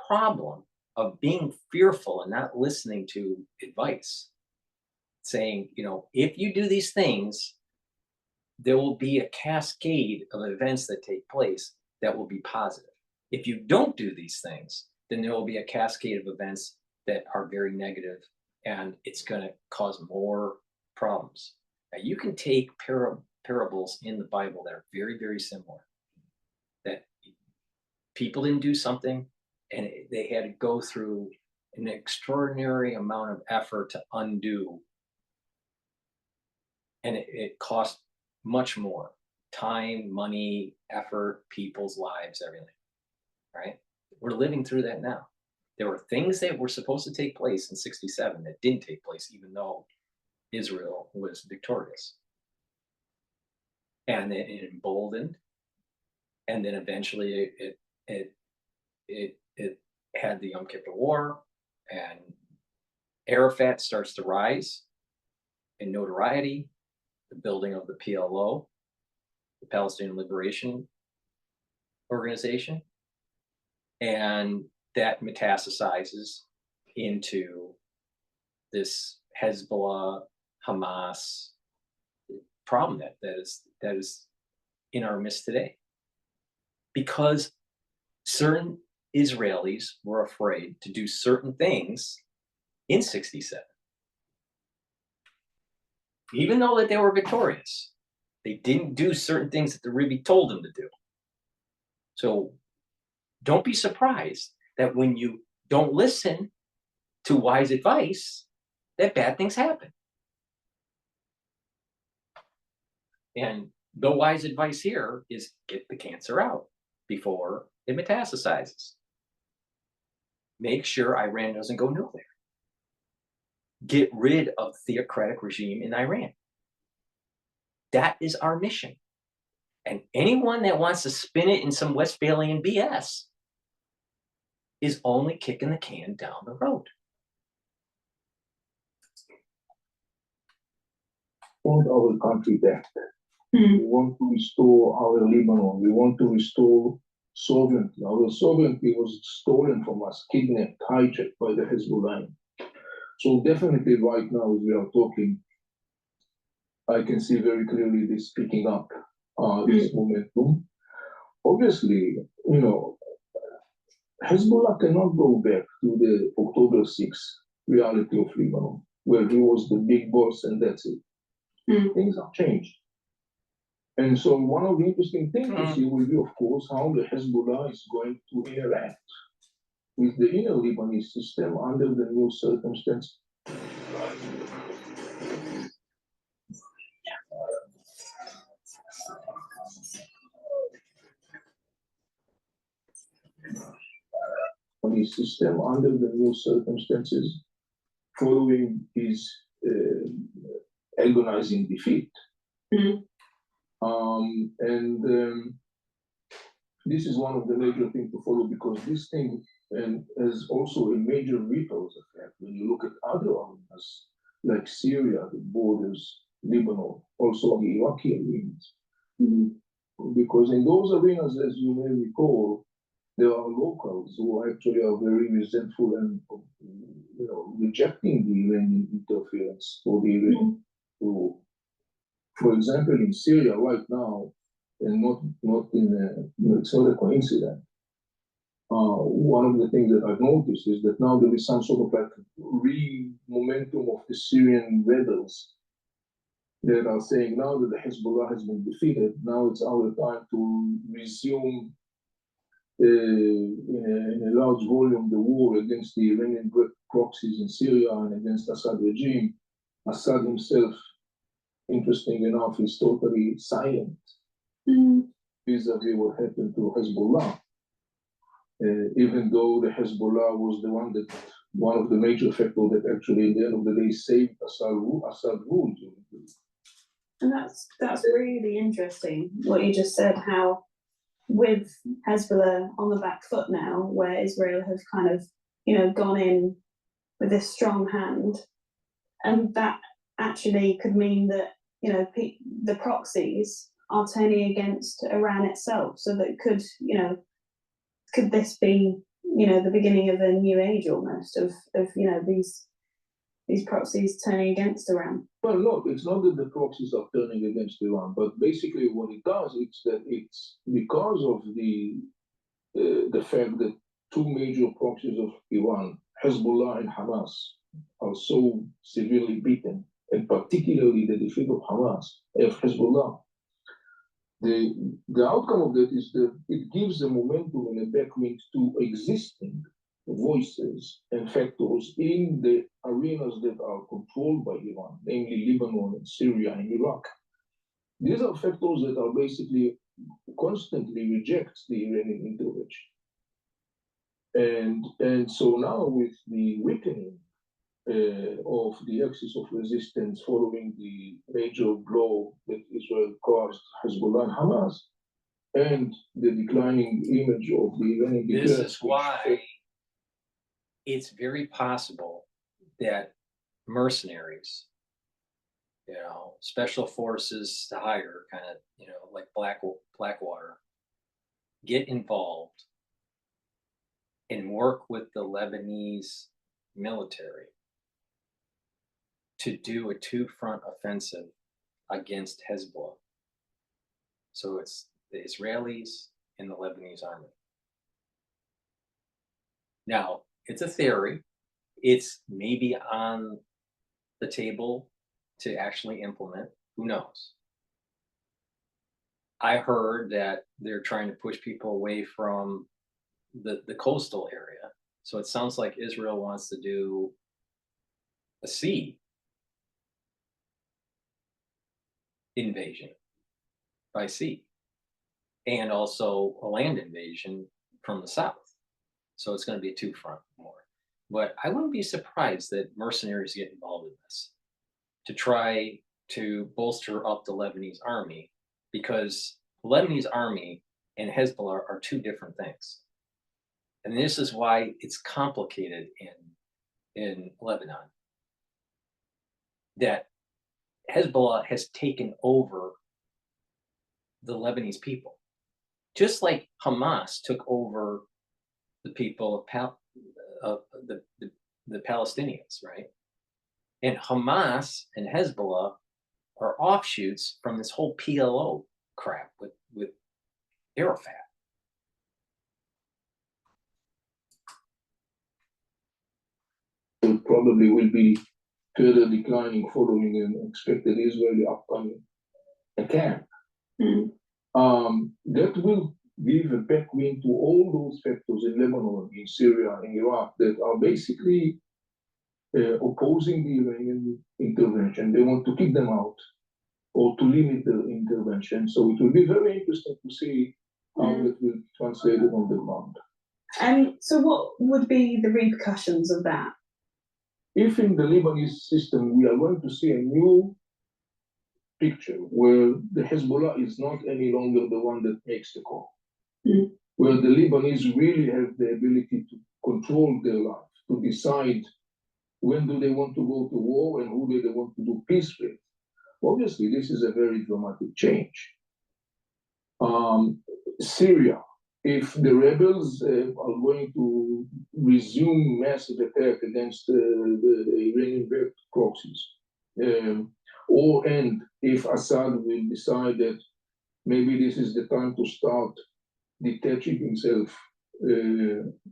problem of being fearful and not listening to advice, saying, you know, if you do these things, there will be a cascade of events that take place that will be positive. If you don't do these things, then there will be a cascade of events that are very negative, and it's going to cause more problems. Now, you can take parables in the Bible that are very, very similar, that people didn't do something and they had to go through an extraordinary amount of effort to undo, and it cost much more time, money, effort, people's lives, everything, right? We're living through that now. There were things that were supposed to take place in 67 that didn't take place, even though Israel was victorious. And it emboldened, and then eventually it had the Yom Kippur War, and Arafat starts to rise in notoriety, the building of the PLO, the Palestinian Liberation Organization, and that metastasizes into this Hezbollah, Hamas problem that is in our midst today, because certain Israelis were afraid to do certain things in 67. Even though that they were victorious, they didn't do certain things that the Rebbe told them to do. So don't be surprised that when you don't listen to wise advice, that bad things happen. And the wise advice here is get the cancer out before it metastasizes. Make sure Iran doesn't go nuclear. Get rid of the theocratic regime in Iran. That is our mission. And anyone that wants to spin it in some Westphalian BS is only kicking the can down the road. Want our country back. We want to restore our Lebanon. We want to restore sovereignty. Our sovereignty was stolen from us, kidnapped, hijacked by the Hezbollah. So definitely right now, as we are talking, I can see very clearly this picking up, this momentum. Obviously, you know, Hezbollah cannot go back to the October 6th reality of Lebanon, where he was the big boss and that's it. Things have changed. And so one of the interesting things to see will be, of course, how the Hezbollah is going to interact with the inner Lebanese system under the new circumstances. System under the new circumstances following his agonizing defeat. This is one of the major things to follow, because this thing has also a major ripples effect when you look at other arenas like Syria, the borders, Lebanon, also the Iraqi arenas. Because in those arenas, as you may recall, there are locals who actually are very resentful and, you know, rejecting the Iranian interference or the Iranian rule. For example, in Syria right now, and not in it's not a coincidence. One of the things that I've noticed is that now there is some sort of like momentum of the Syrian rebels that are saying now that the Hezbollah has been defeated, now it's our time to resume in a large volume the war against the Iranian proxies in Syria and against Assad regime. Assad himself, interesting enough, is totally silent vis-a-vis what happened to Hezbollah. Even though the Hezbollah was the one of the major factors that actually, at the end of the day, saved Assad rule. And that's really interesting what you just said, how with Hezbollah on the back foot now, where Israel has kind of, you know, gone in with this strong hand, and that actually could mean that, you know, the proxies are turning against Iran itself. So that could, you know, could this be, you know, the beginning of a new age almost of you know, these these proxies turning against Iran? Well, no, it's not that the proxies are turning against Iran, but basically what it does is that it's because of the fact that two major proxies of Iran, Hezbollah and Hamas, are so severely beaten, and particularly the defeat of Hamas, of Hezbollah. The outcome of that is that it gives a momentum and a backwind to existing voices and factors in the arenas that are controlled by Iran, namely Lebanon and Syria and Iraq. These are factors that are basically constantly reject the Iranian intervention. And so now with the weakening of the axis of resistance following the major blow that Israel caused Hezbollah and Hamas, and the declining image of the Iranian This deterrence, is why it's very possible that mercenaries, you know, special forces to hire, kind of, you know, like Blackwater, get involved and work with the Lebanese military to do a two-front offensive against Hezbollah. So it's the Israelis and the Lebanese army. Now, it's a theory. It's maybe on the table to actually implement. Who knows? I heard that they're trying to push people away from the coastal area. So it sounds like Israel wants to do a sea invasion by sea, and also a land invasion from the south. So it's going to be a two-front war. But I wouldn't be surprised that mercenaries get involved in this to try to bolster up the Lebanese army, because the Lebanese army and Hezbollah are two different things. And this is why it's complicated in Lebanon, that Hezbollah has taken over the Lebanese people, just like Hamas took over the people of the Palestinians, right? And Hamas and Hezbollah are offshoots from this whole PLO crap with Arafat. It probably will be further declining following an expected Israeli upcoming attack. That will give a backwind to all those factors in Lebanon, in Syria, in Iraq that are basically opposing the Iranian intervention. They want to kick them out or to limit the intervention. So it will be very interesting to see how that will be translated on the ground. So what would be the repercussions of that? If in the Lebanese system we are going to see a new picture where the Hezbollah is not any longer the one that makes the call, where the Lebanese really have the ability to control their life, to decide when do they want to go to war and who do they want to do peace with. Obviously, this is a very dramatic change. Syria, if the rebels are going to resume massive attack against the Iranian-backed proxies, and if Assad will decide that maybe this is the time to start detaching himself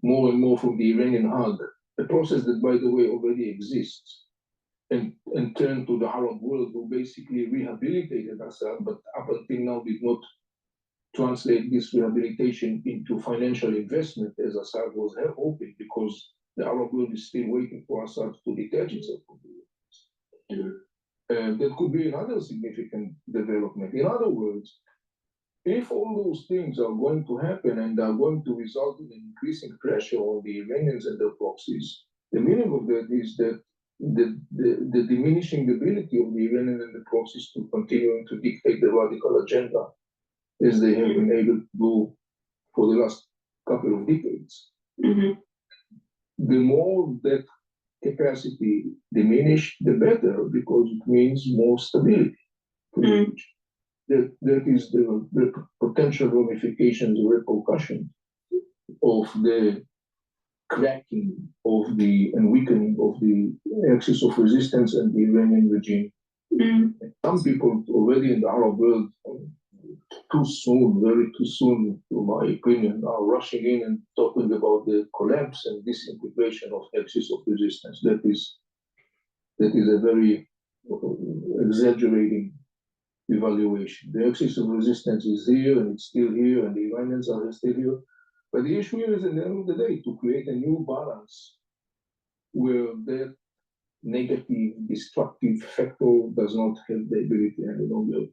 more and more from the Iranian hug, a process that, by the way, already exists, and turn to the Arab world, who basically rehabilitated Assad, but up until now did not translate this rehabilitation into financial investment as Assad was hoping, because the Arab world is still waiting for Assad to detach itself from the Iranians. That could be another significant development. In other words, if all those things are going to happen and are going to result in increasing pressure on the Iranians and their proxies, the meaning of that is that the diminishing ability of the Iranians and the proxies to continue to dictate the radical agenda as they have been able to do for the last couple of decades. The more that capacity diminish, the better, because it means more stability. That is the potential ramifications or repercussions of the cracking of the and weakening of the axis of resistance and the Iranian regime. Some people already in the Arab world, too soon, very too soon, to my opinion, are rushing in and talking about the collapse and disintegration of axis of resistance. That is a very exaggerating evaluation. The axis of resistance is here and it's still here, and the Iranians are still here. But the issue is, at the end of the day, to create a new balance where that negative, destructive factor does not have the ability any longer to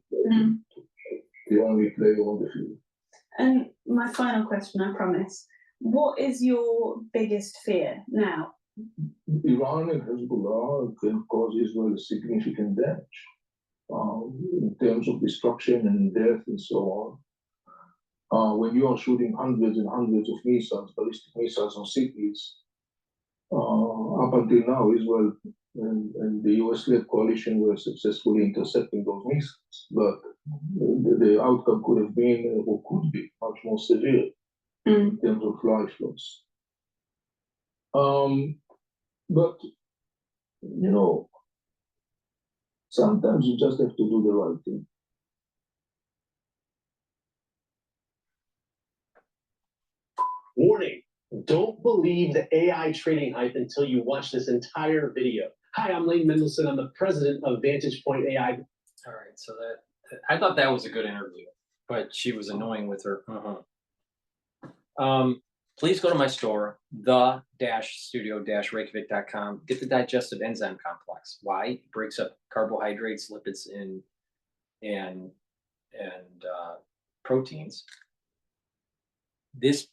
the only player on the field. And my final question, I promise. What is your biggest fear now? Iran and Hezbollah can cause Israel significant damage in terms of destruction and death and so on. When you are shooting hundreds and hundreds of missiles, ballistic missiles on cities, up until now, Israel and the US-led coalition were successfully intercepting those missiles, but the outcome could have been, or could be, much more severe in terms of life loss. But, you know, sometimes you just have to do the right thing. Warning, don't believe the AI trading hype until you watch this entire video. Hi, I'm Lane Mendelsohn. I'm the president of Vantage Point AI. All right, so that I thought that was a good interview, but she was annoying with her. Please go to my store, the-studio-reykjavik.com. Get the digestive enzyme complex. Why? It breaks up carbohydrates, lipids, and proteins. This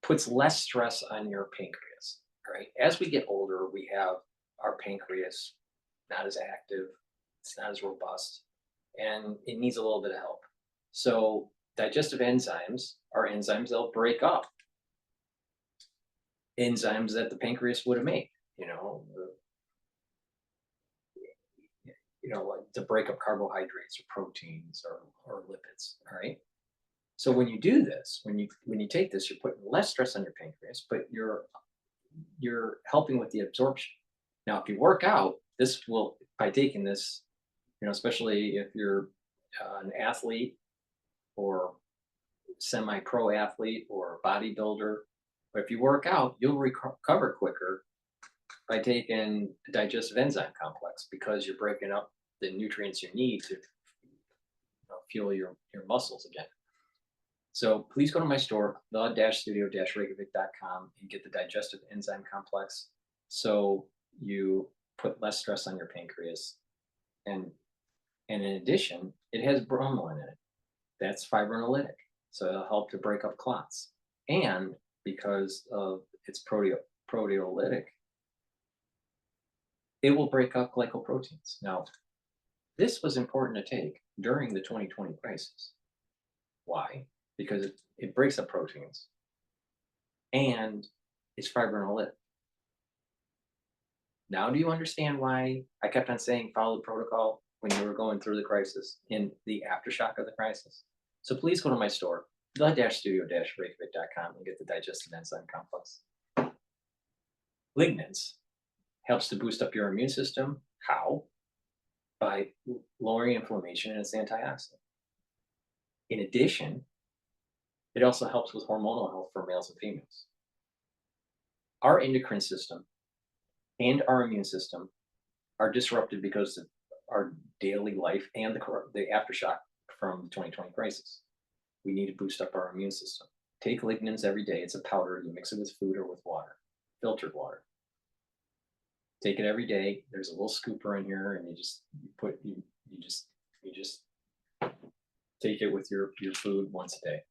puts less stress on your pancreas. Right? As we get older, we have our pancreas not as active, it's not as robust, and it needs a little bit of help. So digestive enzymes are enzymes that'll break up enzymes that the pancreas would have made, like to break up carbohydrates or proteins or lipids. All right. So when you do this, when you take this, you're putting less stress on your pancreas, but you're helping with the absorption. Now, if you work out, this will, by taking this, especially if you're an athlete or semi-pro athlete or bodybuilder, but if you work out, you'll recover quicker by taking the digestive enzyme complex, because you're breaking up the nutrients you need to fuel your muscles again. So please go to my store, the-studio-reykjavik.com, and get the digestive enzyme complex so you put less stress on your pancreas. And in addition, it has bromelain in it. That's fibrinolytic, so it'll help to break up clots. And because of its proteolytic, it will break up glycoproteins. Now, this was important to take during the 2020 crisis. Why? Because it breaks up proteins and it's fibrinolytic. Now, do you understand why I kept on saying follow the protocol when you were going through the crisis, in the aftershock of the crisis? So please go to my store, the-studio-reykjavik.com, and get the digestive enzyme complex. Lignans helps to boost up your immune system. How? By lowering inflammation, and it's antioxidant. In addition, it also helps with hormonal health for males and females. Our endocrine system and our immune system are disrupted because of our daily life and the aftershock from the 2020 crisis. We need to boost up our immune system. Take lignans every day. It's a powder. You mix it with food or with water, filtered water. Take it every day. There's a little scooper in here, and you just take it with your food once a day.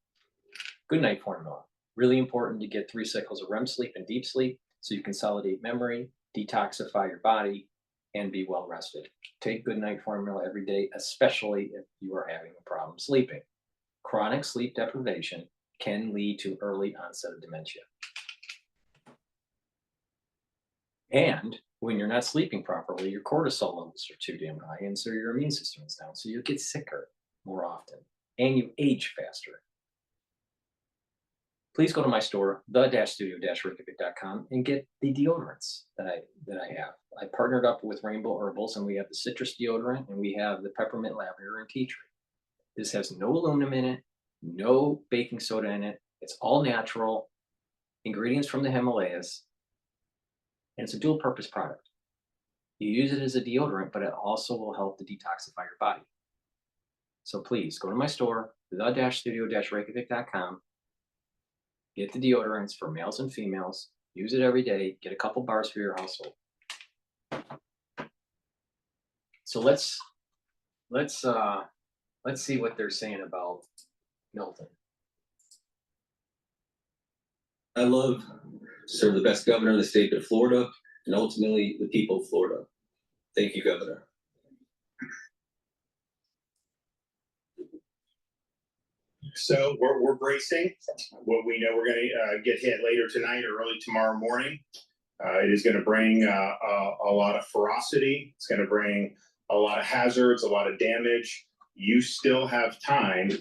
Good night formula. Really important to get 3 cycles of REM sleep and deep sleep so you consolidate memory, detoxify your body, and be well rested. Take good night formula every day, especially if you are having a problem sleeping. Chronic sleep deprivation can lead to early onset of dementia. And when you're not sleeping properly, your cortisol levels are too damn high, and so your immune system is down. So you get sicker more often, and you age faster. please go to my store, the-studio-reykjavik.com, and get the deodorants that I have. I partnered up with Rainbow Herbals, and we have the citrus deodorant, and we have the peppermint, lavender, and tea tree. This has no aluminum in it, no baking soda in it. It's all natural ingredients from the Himalayas, and it's a dual purpose product. You use it as a deodorant, but it also will help to detoxify your body. So please go to my store, the-studio-reykjavik.com, get the deodorants for males and females, use it every day, get a couple bars for your household. So let's see what they're saying about Milton. I love to serve the best governor of the state of Florida and ultimately the people of Florida. Thank you, Governor. So we're bracing. What we know we're going to get hit later tonight or early tomorrow morning. It is going to bring a lot of ferocity. It's going to bring a lot of hazards, a lot of damage. You still have time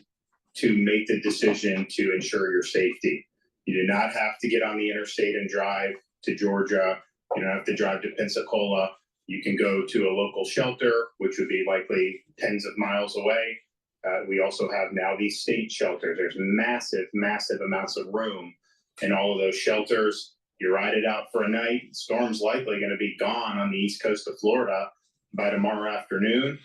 to make the decision to ensure your safety. You do not have to get on the interstate and drive to Georgia. You don't have to drive to Pensacola. You can go to a local shelter, which would be likely tens of miles away. We also have now these state shelters. There's massive, massive amounts of room in all of those shelters. You ride it out for a night. The storm's likely going to be gone on the east coast of Florida by tomorrow afternoon.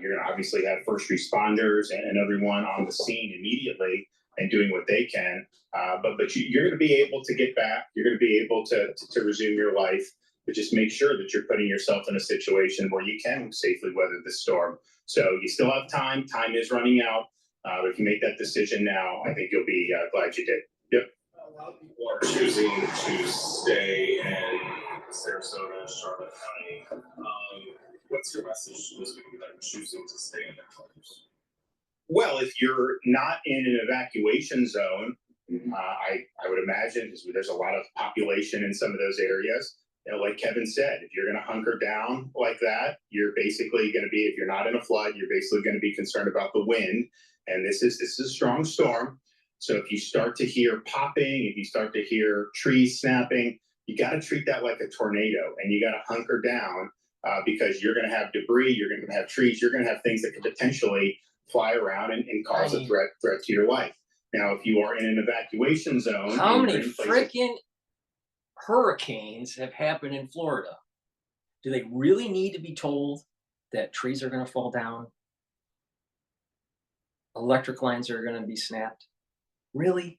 You're going to obviously have first responders and everyone on the scene immediately and doing what they can. But you're going to be able to get back. You're going to be able to resume your life. But just make sure that you're putting yourself in a situation where you can safely weather the storm. So you still have time. Time is running out. But if you make that decision now, I think you'll be glad you did. Yep. A lot of people are choosing to stay in Sarasota, Charlotte County. What's your message to those people that are choosing to stay in their homes? Well, if you're not in an evacuation zone, I would imagine there's a lot of population in some of those areas. You know, like Kevin said, if you're going to hunker down like that, you're basically going to be, if you're not in a flood, you're basically going to be concerned about the wind. And this is a strong storm. So if you start to hear popping, if you start to hear trees snapping, you got to treat that like a tornado, and you got to hunker down because you're going to have debris, you're going to have trees, you're going to have things that could potentially fly around and cause a threat to your life. Now, if you are in an evacuation zone, how many freaking hurricanes have happened in Florida? Do they really need to be told that trees are going to fall down? Electric lines are going to be snapped? Really?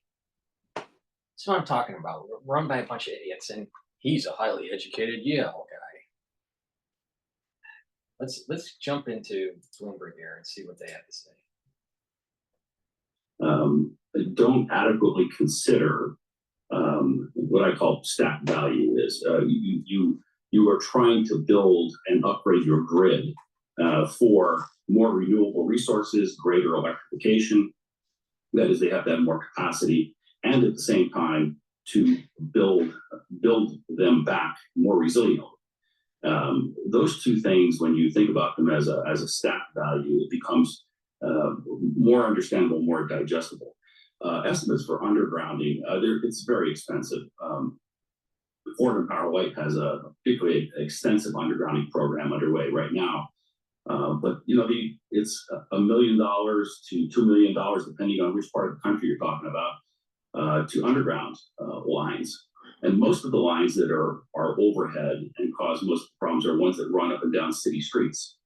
That's what I'm talking about. We're run by a bunch of idiots, and he's a highly educated Yale guy. Let's jump into Bloomberg here and see what they have to say. Don't adequately consider what I call stack value is you are trying to build and upgrade your grid for more renewable resources, greater electrification. That is, they have to have more capacity, and at the same time to build them back more resiliently. Those two things, when you think about them as a stack value, it becomes more understandable, more digestible. Estimates for undergrounding, it's very expensive. Ford and Power White has a particularly extensive undergrounding program underway right now. But you know, it's $1 million to $2 million, depending on which part of the country you're talking about, to underground lines. And most of the lines that are overhead and cause most of the problems are ones that run up and down city streets,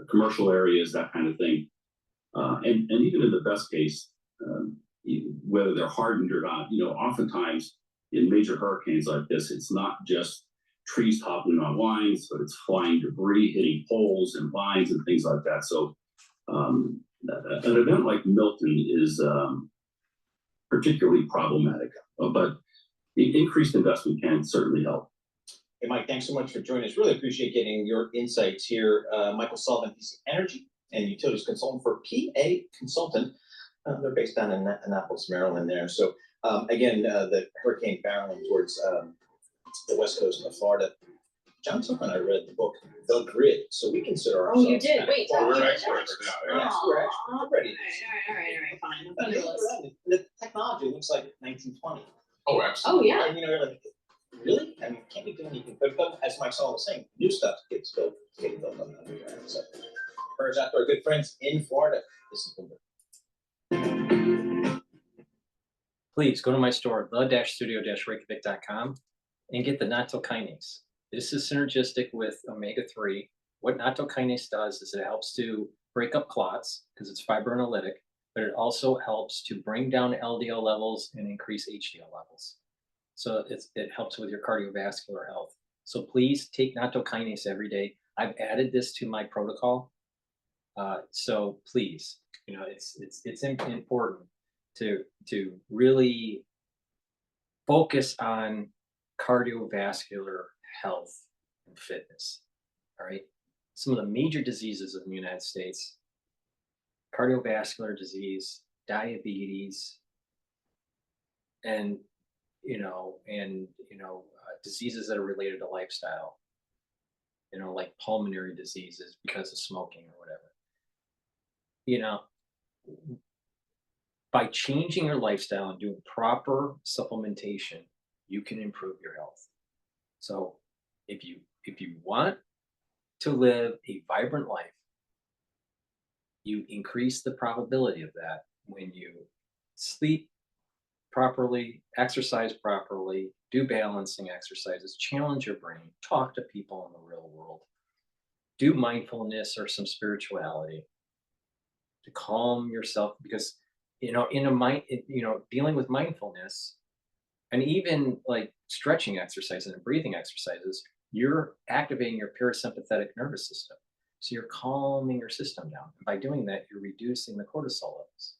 commercial areas, that kind of thing. And even in the best case, whether they're hardened or not, you know, oftentimes in major hurricanes like this, it's not just trees toppling on lines, but it's flying debris, hitting poles and lines and things like that. So an event like Milton is particularly problematic, but the increased investment can certainly help. Hey, Mike, thanks so much for joining us. Really appreciate getting your insights here. Michael Sullivan, he's energy and utilities consultant for PA Consultant. They're based down in Annapolis, Maryland there. So again, the hurricane barreling towards the west coast of Florida. John Tuck and I read the book, The Grid. So we consider ourselves. Oh, you did? Wait, we're you experts now. We're ready. All right, fine. The technology interesting. Oh, yeah. And you're like, really? I mean, can't be doing anything. But as Mike Saul was saying, new stuff gets built on the underground. So, prayers out to our good friends in Florida. This is Bloomberg. Please go to my store, the-studio-reykjavik.com, and get the nattokinase. This is synergistic with omega-3. What nattokinase does is it helps to break up clots because it's fibrinolytic, but it also helps to bring down LDL levels and increase HDL levels. So it helps with your cardiovascular health. So please take nattokinase every day. I've added this to my protocol. So please, it's important to really focus on cardiovascular health and fitness. All right. Some of the major diseases of the United States: cardiovascular disease, diabetes, and diseases that are related to lifestyle, like pulmonary diseases because of smoking or whatever. By changing your lifestyle and doing proper supplementation, you can improve your health. So if you want to live a vibrant life, you increase the probability of that when you sleep properly, exercise properly, do balancing exercises, challenge your brain, talk to people in the real world, do mindfulness or some spirituality to calm yourself, because dealing with mindfulness and even like stretching exercises and breathing exercises, you're activating your parasympathetic nervous system. So you're calming your system down. And by doing that, you're reducing the cortisol levels.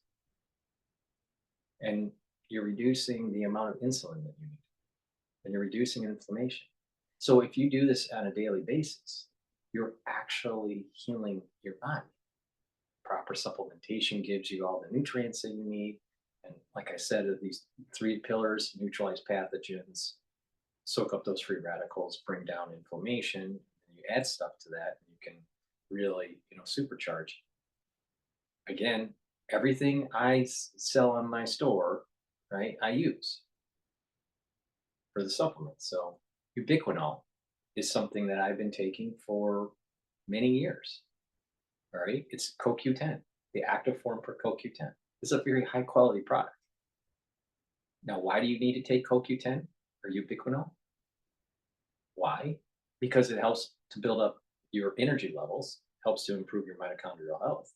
And you're reducing the amount of insulin that you need. And you're reducing inflammation. So if you do this on a daily basis, you're actually healing your body. Proper supplementation gives you all the nutrients that you need. And like I said, these 3 pillars: neutralize pathogens, soak up those free radicals, bring down inflammation, and you add stuff to that, and you can really, supercharge. Again, everything I sell on my store, right, I use for the supplements. So ubiquinol is something that I've been taking for many years. All right, it's CoQ10, the active form for CoQ10. It's a very high quality product. Now, why do you need to take CoQ10 or ubiquinol? Why? Because it helps to build up your energy levels, helps to improve your mitochondrial health.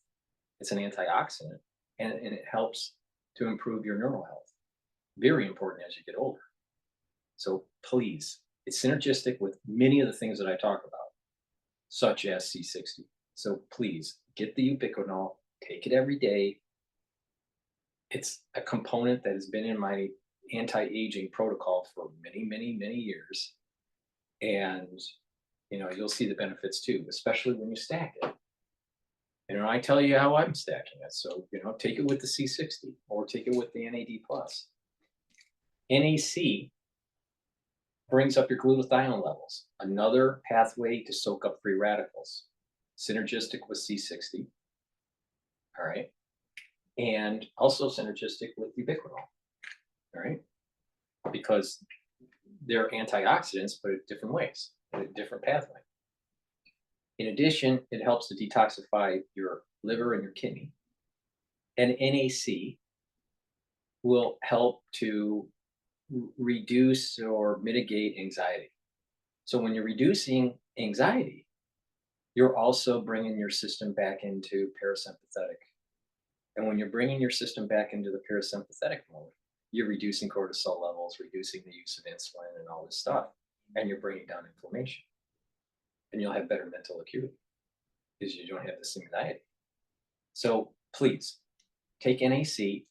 It's an antioxidant, and it helps to improve your neural health. Very important as you get older. So please, it's synergistic with many of the things that I talk about, such as C60. So please get the ubiquinol, take it every day. It's a component that has been in my anti-aging protocol for many, many, many years. And, you'll see the benefits too, especially when you stack it. And I tell you how I'm stacking it. So, take it with the C60 or take it with the NAD+. NAC brings up your glutathione levels, another pathway to soak up free radicals, synergistic with C60. All right. And also synergistic with ubiquinol. All right. Because they're antioxidants, but in different ways, in a different pathway. In addition, it helps to detoxify your liver and your kidney. And NAC will help to reduce or mitigate anxiety. So when you're reducing anxiety, you're also bringing your system back into parasympathetic. And when you're bringing your system back into the parasympathetic mode, you're reducing cortisol levels, reducing the use of insulin and all this stuff, and you're bringing down inflammation. And you'll have better mental acuity because you don't have this anxiety. So please take NAC,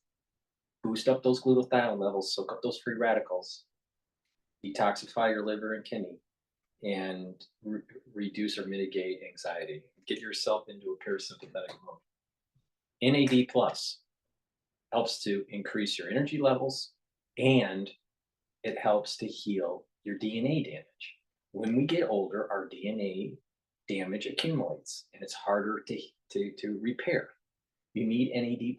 boost up those glutathione levels, soak up those free radicals, detoxify your liver and kidney, and reduce or mitigate anxiety. Get yourself into a parasympathetic mode. NAD+ helps to increase your energy levels, and it helps to heal your DNA damage. When we get older, our DNA damage accumulates, and it's harder to repair. You need NAD+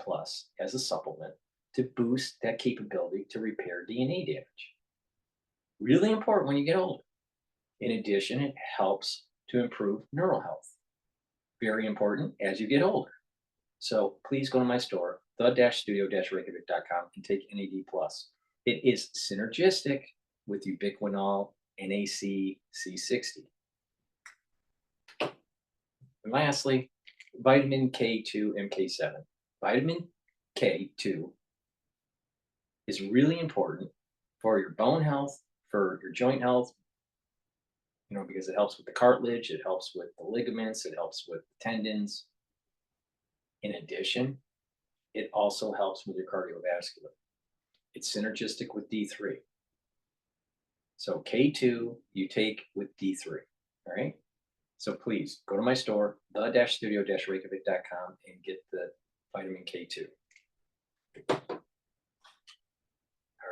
as a supplement to boost that capability to repair DNA damage. Really important when you get older. In addition, it helps to improve neural health. Very important as you get older. So please go to my store, the-studio-reykjavik.com, and take NAD+. It is synergistic with ubiquinol NAC C60. And lastly, vitamin K2 MK7. Vitamin K2 is really important for your bone health, for your joint health, you know, because it helps with the cartilage, it helps with the ligaments, it helps with the tendons. In addition, it also helps with your cardiovascular. It's synergistic with D3. So K2 you take with D3, all right? So please go to my store, the-studio-reykjavik.com, and get the vitamin K2. All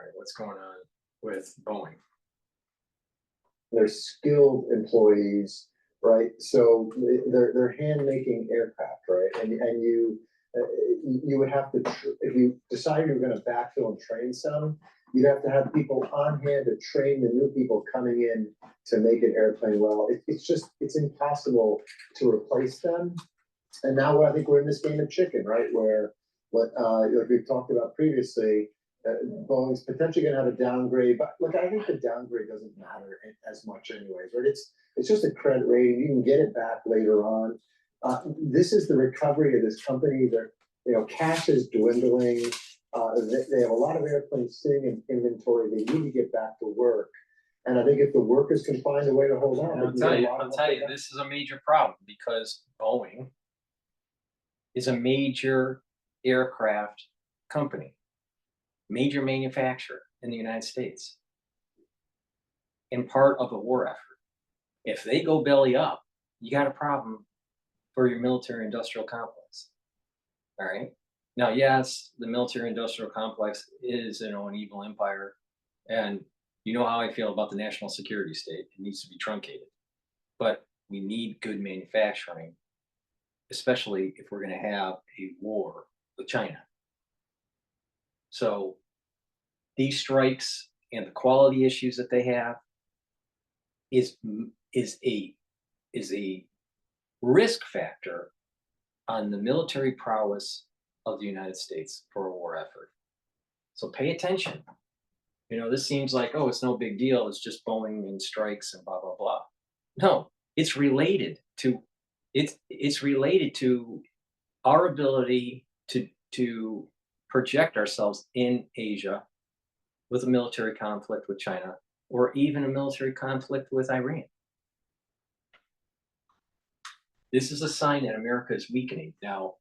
right, what's going on with Boeing? They're skilled employees, right? So they're hand making aircraft, right? And you would have to if you decided you were going to backfill and train some, you'd have to have people on hand to train the new people coming in to make an airplane well. It's impossible to replace them. And now I think we're in this game of chicken, right? Where like we've talked about previously. Boeing's potentially going to have a downgrade, but look, I think the downgrade doesn't matter as much anyways, right? It's just a credit rating. You can get it back later on. This is the recovery of this company. Cash is dwindling. They have a lot of airplanes sitting in inventory. They need to get back to work. And I think if the workers can find a way to hold on, I'll tell you, this is a major problem because Boeing is a major aircraft company. Major manufacturer in the United States and part of a war effort. If they go belly up, you got a problem for your military industrial complex. All right. Now, yes, the military industrial complex is, an evil empire. And you know how I feel about the national security state. It needs to be truncated. But we need good manufacturing, especially if we're going to have a war with China. So these strikes and the quality issues that they have is a risk factor on the military prowess of the United States for a war effort. So pay attention. This seems like, oh, it's no big deal. It's just Boeing and strikes and blah, blah, blah. No, it's related to our ability to project ourselves in Asia with a military conflict with China or even a military conflict with Iran. This is a sign that America is weakening. Now,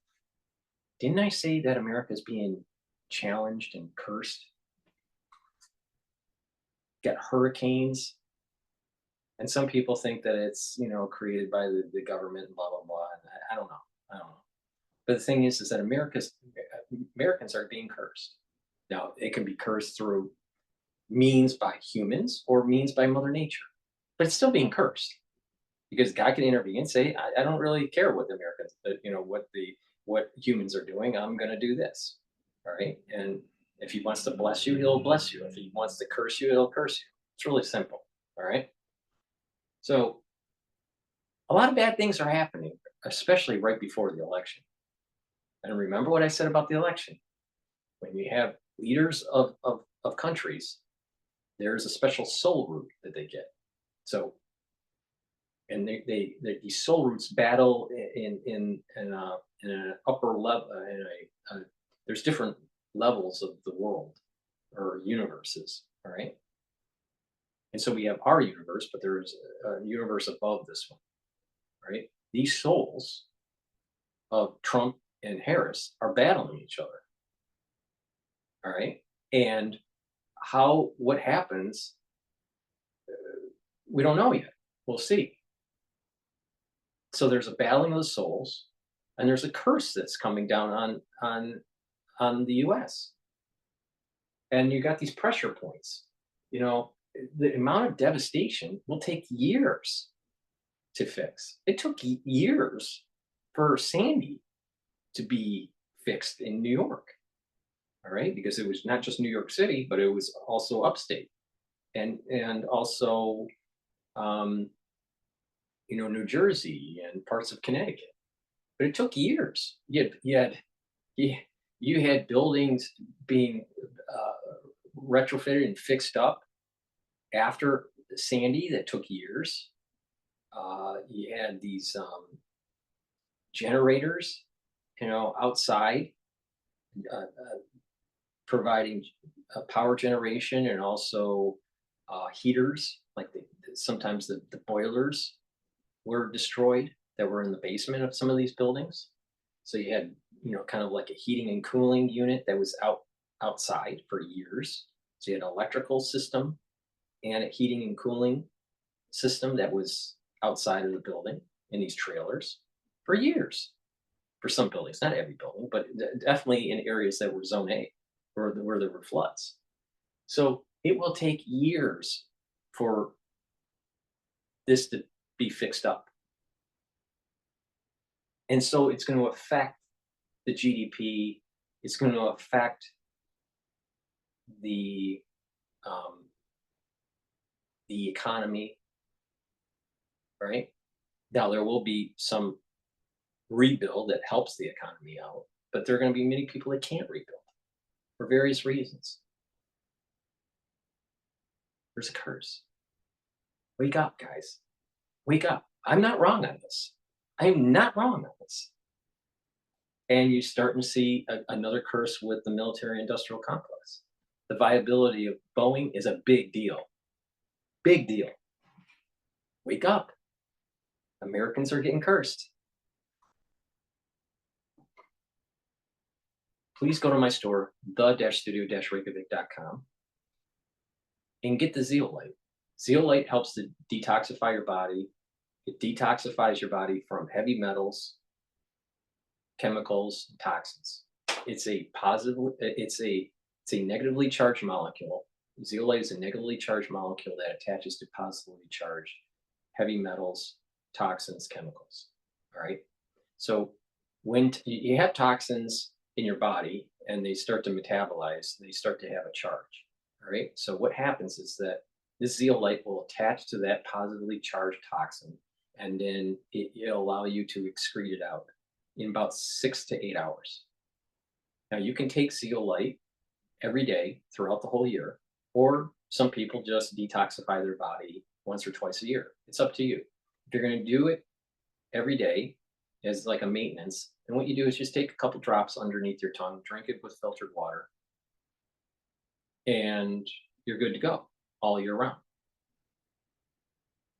didn't I say that America is being challenged and cursed? Got hurricanes. And some people think that it's, created by the government and blah, blah, blah. And I don't know. But the thing is that Americans are being cursed. Now, it can be cursed through means by humans or means by Mother Nature, but it's still being cursed because God can intervene and say, I don't really care what the Americans, what humans are doing. I'm going to do this. All right. And if he wants to bless you, he'll bless you. If he wants to curse you, he'll curse you. It's really simple. All right. So a lot of bad things are happening, especially right before the election. And remember what I said about the election. When you have leaders of countries, there's a special soul root that they get. So, and these soul roots battle in an upper level. There's different levels of the world or universes. All right. And so we have our universe, but there's a universe above this one. Right. These souls of Trump and Harris are battling each other. All right. And what happens, we don't know yet. We'll see. So there's a battling of the souls, and there's a curse that's coming down on the U.S. And you got these pressure points. The amount of devastation will take years to fix. It took years for Sandy to be fixed in New York. All right, because it was not just New York City, but it was also upstate. and also, New Jersey and parts of Connecticut. But it took years. You had buildings being retrofitted and fixed up after Sandy that took years. You had these generators, outside, providing power generation, and also heaters, like sometimes the boilers were destroyed that were in the basement of some of these buildings. So you had, kind of like a heating and cooling unit that was outside for years. So you had an electrical system and a heating and cooling system that was outside of the building in these trailers for years. For some buildings, not every building, but definitely in areas that were Zone A, where there were floods. So it will take years for this to be fixed up. And so it's going to affect the GDP. It's going to affect the economy, right? Now, there will be some rebuild that helps the economy out, but there are going to be many people that can't rebuild for various reasons. There's a curse. Wake up, guys. Wake up. I'm not wrong on this. I am not wrong on this. And you're starting to see another curse with the military-industrial complex. The viability of Boeing is a big deal. Big deal. Wake up. Americans are getting cursed. Please go to my store, the-studio-reykjavik.com, and get the zeolite. Zeolite helps to detoxify your body. It detoxifies your body from heavy metals, chemicals, and toxins. It's a negatively charged molecule. Zeolite is a negatively charged molecule that attaches to positively charged heavy metals, toxins, chemicals. All right. So when you have toxins in your body and they start to metabolize, they start to have a charge. All right. So what happens is that this zeolite will attach to that positively charged toxin, and then it'll allow you to excrete it out in about 6 to 8 hours. Now, you can take zeolite every day throughout the whole year, or some people just detoxify their body once or twice a year. It's up to you. If you're going to do it every day as like a maintenance, then what you do is just take a couple drops underneath your tongue, drink it with filtered water, and you're good to go all year round.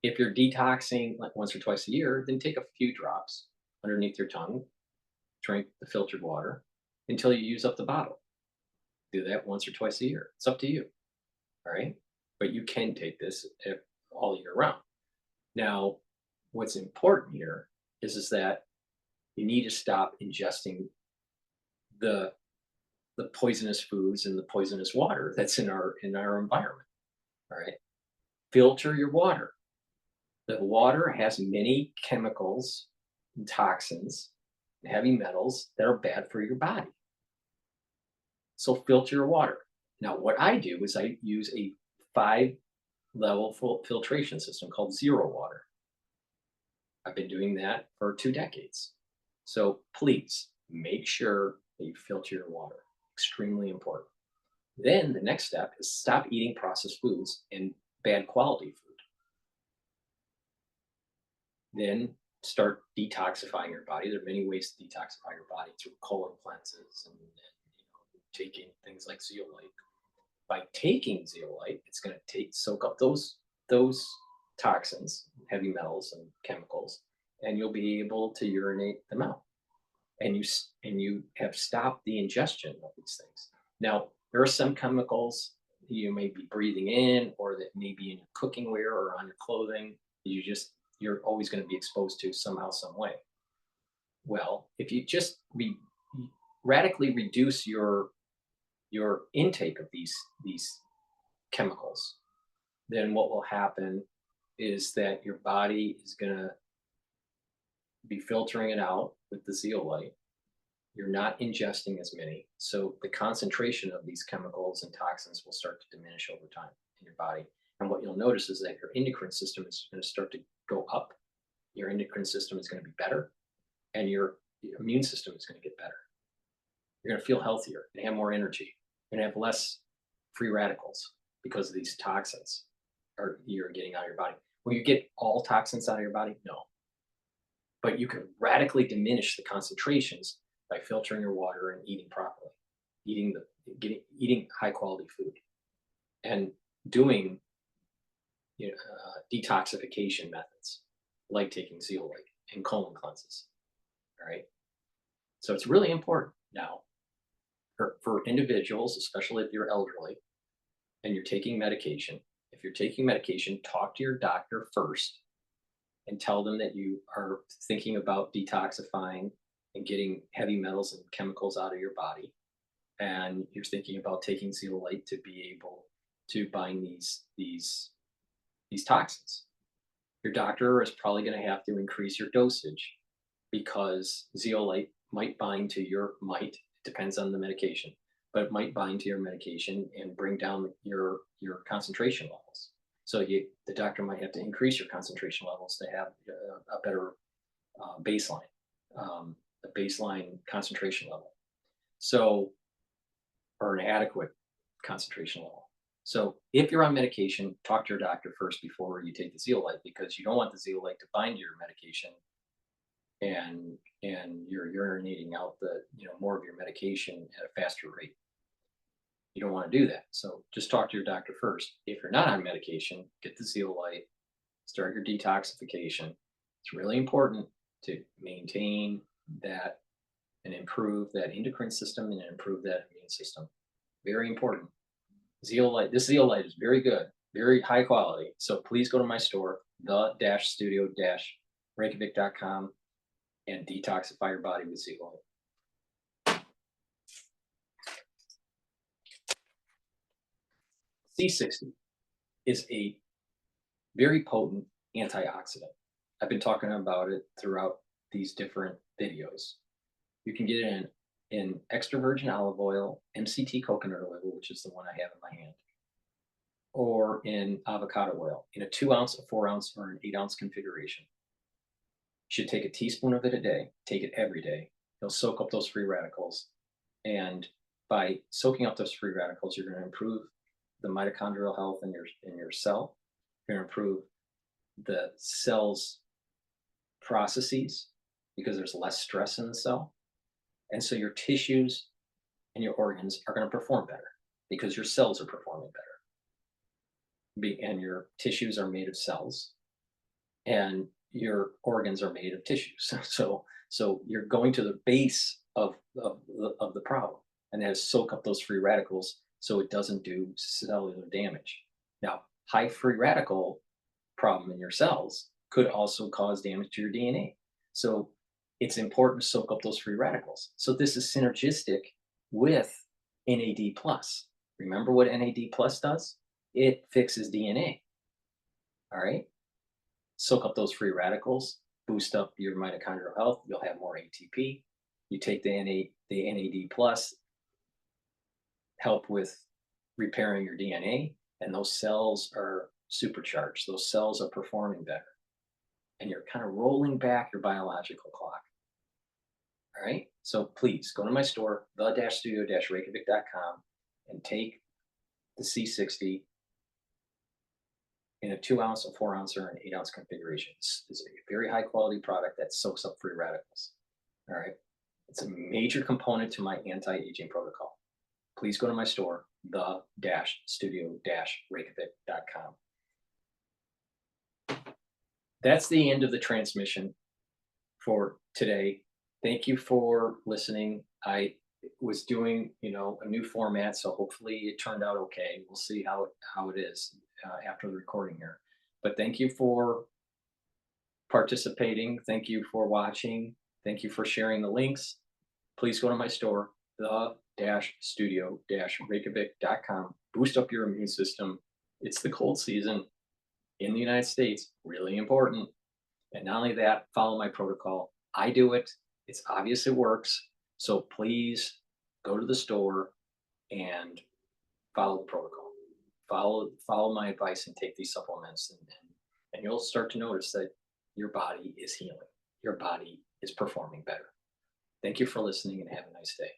If you're detoxing like once or twice a year, then take a few drops underneath your tongue, drink the filtered water until you use up the bottle. Do that once or twice a year. It's up to you. All right. But you can take this all year round. Now, what's important here is that you need to stop ingesting the poisonous foods and the poisonous water that's in our environment. All right. Filter your water. The water has many chemicals and toxins and heavy metals that are bad for your body. So filter your water. Now, what I do is I use a 5-level filtration system called Zero Water. I've been doing that for 2 decades. So please make sure that you filter your water. Extremely important. Then the next step is stop eating processed foods and bad quality food. Then start detoxifying your body. There are many ways to detoxify your body through colon cleanses and taking things like zeolite. By taking zeolite, it's going to soak up those toxins, heavy metals, and chemicals, and you'll be able to urinate them out. And you have stopped the ingestion of these things. Now, there are some chemicals you may be breathing in, or that may be in your cooking wear or on your clothing. You're always going to be exposed to somehow, some way. Well, if you just radically reduce your intake of these chemicals, then what will happen is that your body is going to be filtering it out with the zeolite. You're not ingesting as many, so the concentration of these chemicals and toxins will start to diminish over time in your body, And what you'll notice is that your endocrine system is going to start to go up. Your endocrine system is going to be better, and your immune system is going to get better. You're going to feel healthier and have more energy. You're going to have less free radicals because of these toxins you're getting out of your body. Will you get all toxins out of your body? No. But you can radically diminish the concentrations by filtering your water and eating properly, eating high quality food, and doing detoxification methods like taking zeolite and colon cleanses. All right. So it's really important now for individuals, especially if you're elderly and you're taking medication. If you're taking medication, talk to your doctor first and tell them that you are thinking about detoxifying and getting heavy metals and chemicals out of your body. And you're thinking about taking zeolite to be able to bind these toxins. Your doctor is probably going to have to increase your dosage because zeolite might bind to it depends on the medication, but it might bind to your medication and bring down your concentration levels. So the doctor might have to increase your concentration levels to have a better baseline, a baseline concentration level. So, or an adequate concentration level. So if you're on medication, talk to your doctor first before you take the zeolite, because you don't want the zeolite to bind to your medication and you're urinating out more of your medication at a faster rate. You don't want to do that. So just talk to your doctor first. If you're not on medication, get the zeolite, start your detoxification. It's really important to maintain that and improve that endocrine system and improve that immune system. Very important. Zeolite, this zeolite is very good, very high quality. So please go to my store, the-studio-reykjavik.com, and detoxify your body with zeolite. C60 is a very potent antioxidant. I've been talking about it throughout these different videos. You can get it in extra virgin olive oil, MCT coconut oil, which is the one I have in my hand, or in avocado oil, in a 2 ounce, a 4 ounce, or an 8 ounce configuration. You should take a teaspoon of it a day, take it every day. It'll soak up those free radicals. And by soaking up those free radicals, you're going to improve the mitochondrial health in your cell. You're going to improve the cell's processes because there's less stress in the cell. And so your tissues and your organs are going to perform better because your cells are performing better. And your tissues are made of cells and your organs are made of tissues. So you're going to the base of the problem, and that is soak up those free radicals so it doesn't do cellular damage. Now, high free radical problem in your cells could also cause damage to your DNA. So it's important to soak up those free radicals. So this is synergistic with NAD+. Remember what NAD+ does? It fixes DNA. All right? Soak up those free radicals, boost up your mitochondrial health. You'll have more ATP. You take the NAD+, help with repairing your DNA, and those cells are supercharged. Those cells are performing better. And you're kind of rolling back your biological clock. All right? So please go to my store, the-studio-reykjavik.com, and take the C60 in a 2 ounce, a 4 ounce, or an 8 ounce configuration. It's a very high quality product that soaks up free radicals. All right? It's a major component to my anti-aging protocol. Please go to my store, the-studio-reykjavik.com. That's the end of the transmission for today. Thank you for listening. I was doing, a new format, so hopefully it turned out okay. We'll see how it is after the recording here. But thank you for participating. Thank you for watching. Thank you for sharing the links. Please go to my store, the-studio-reykjavik.com. Boost up your immune system. It's the cold season in the United States, really important. And not only that, follow my protocol. I do it. It's obvious it works. So please go to the store and follow the protocol. follow my advice and take these supplements, and you'll start to notice that your body is healing. Your body is performing better. Thank you for listening and have a nice day.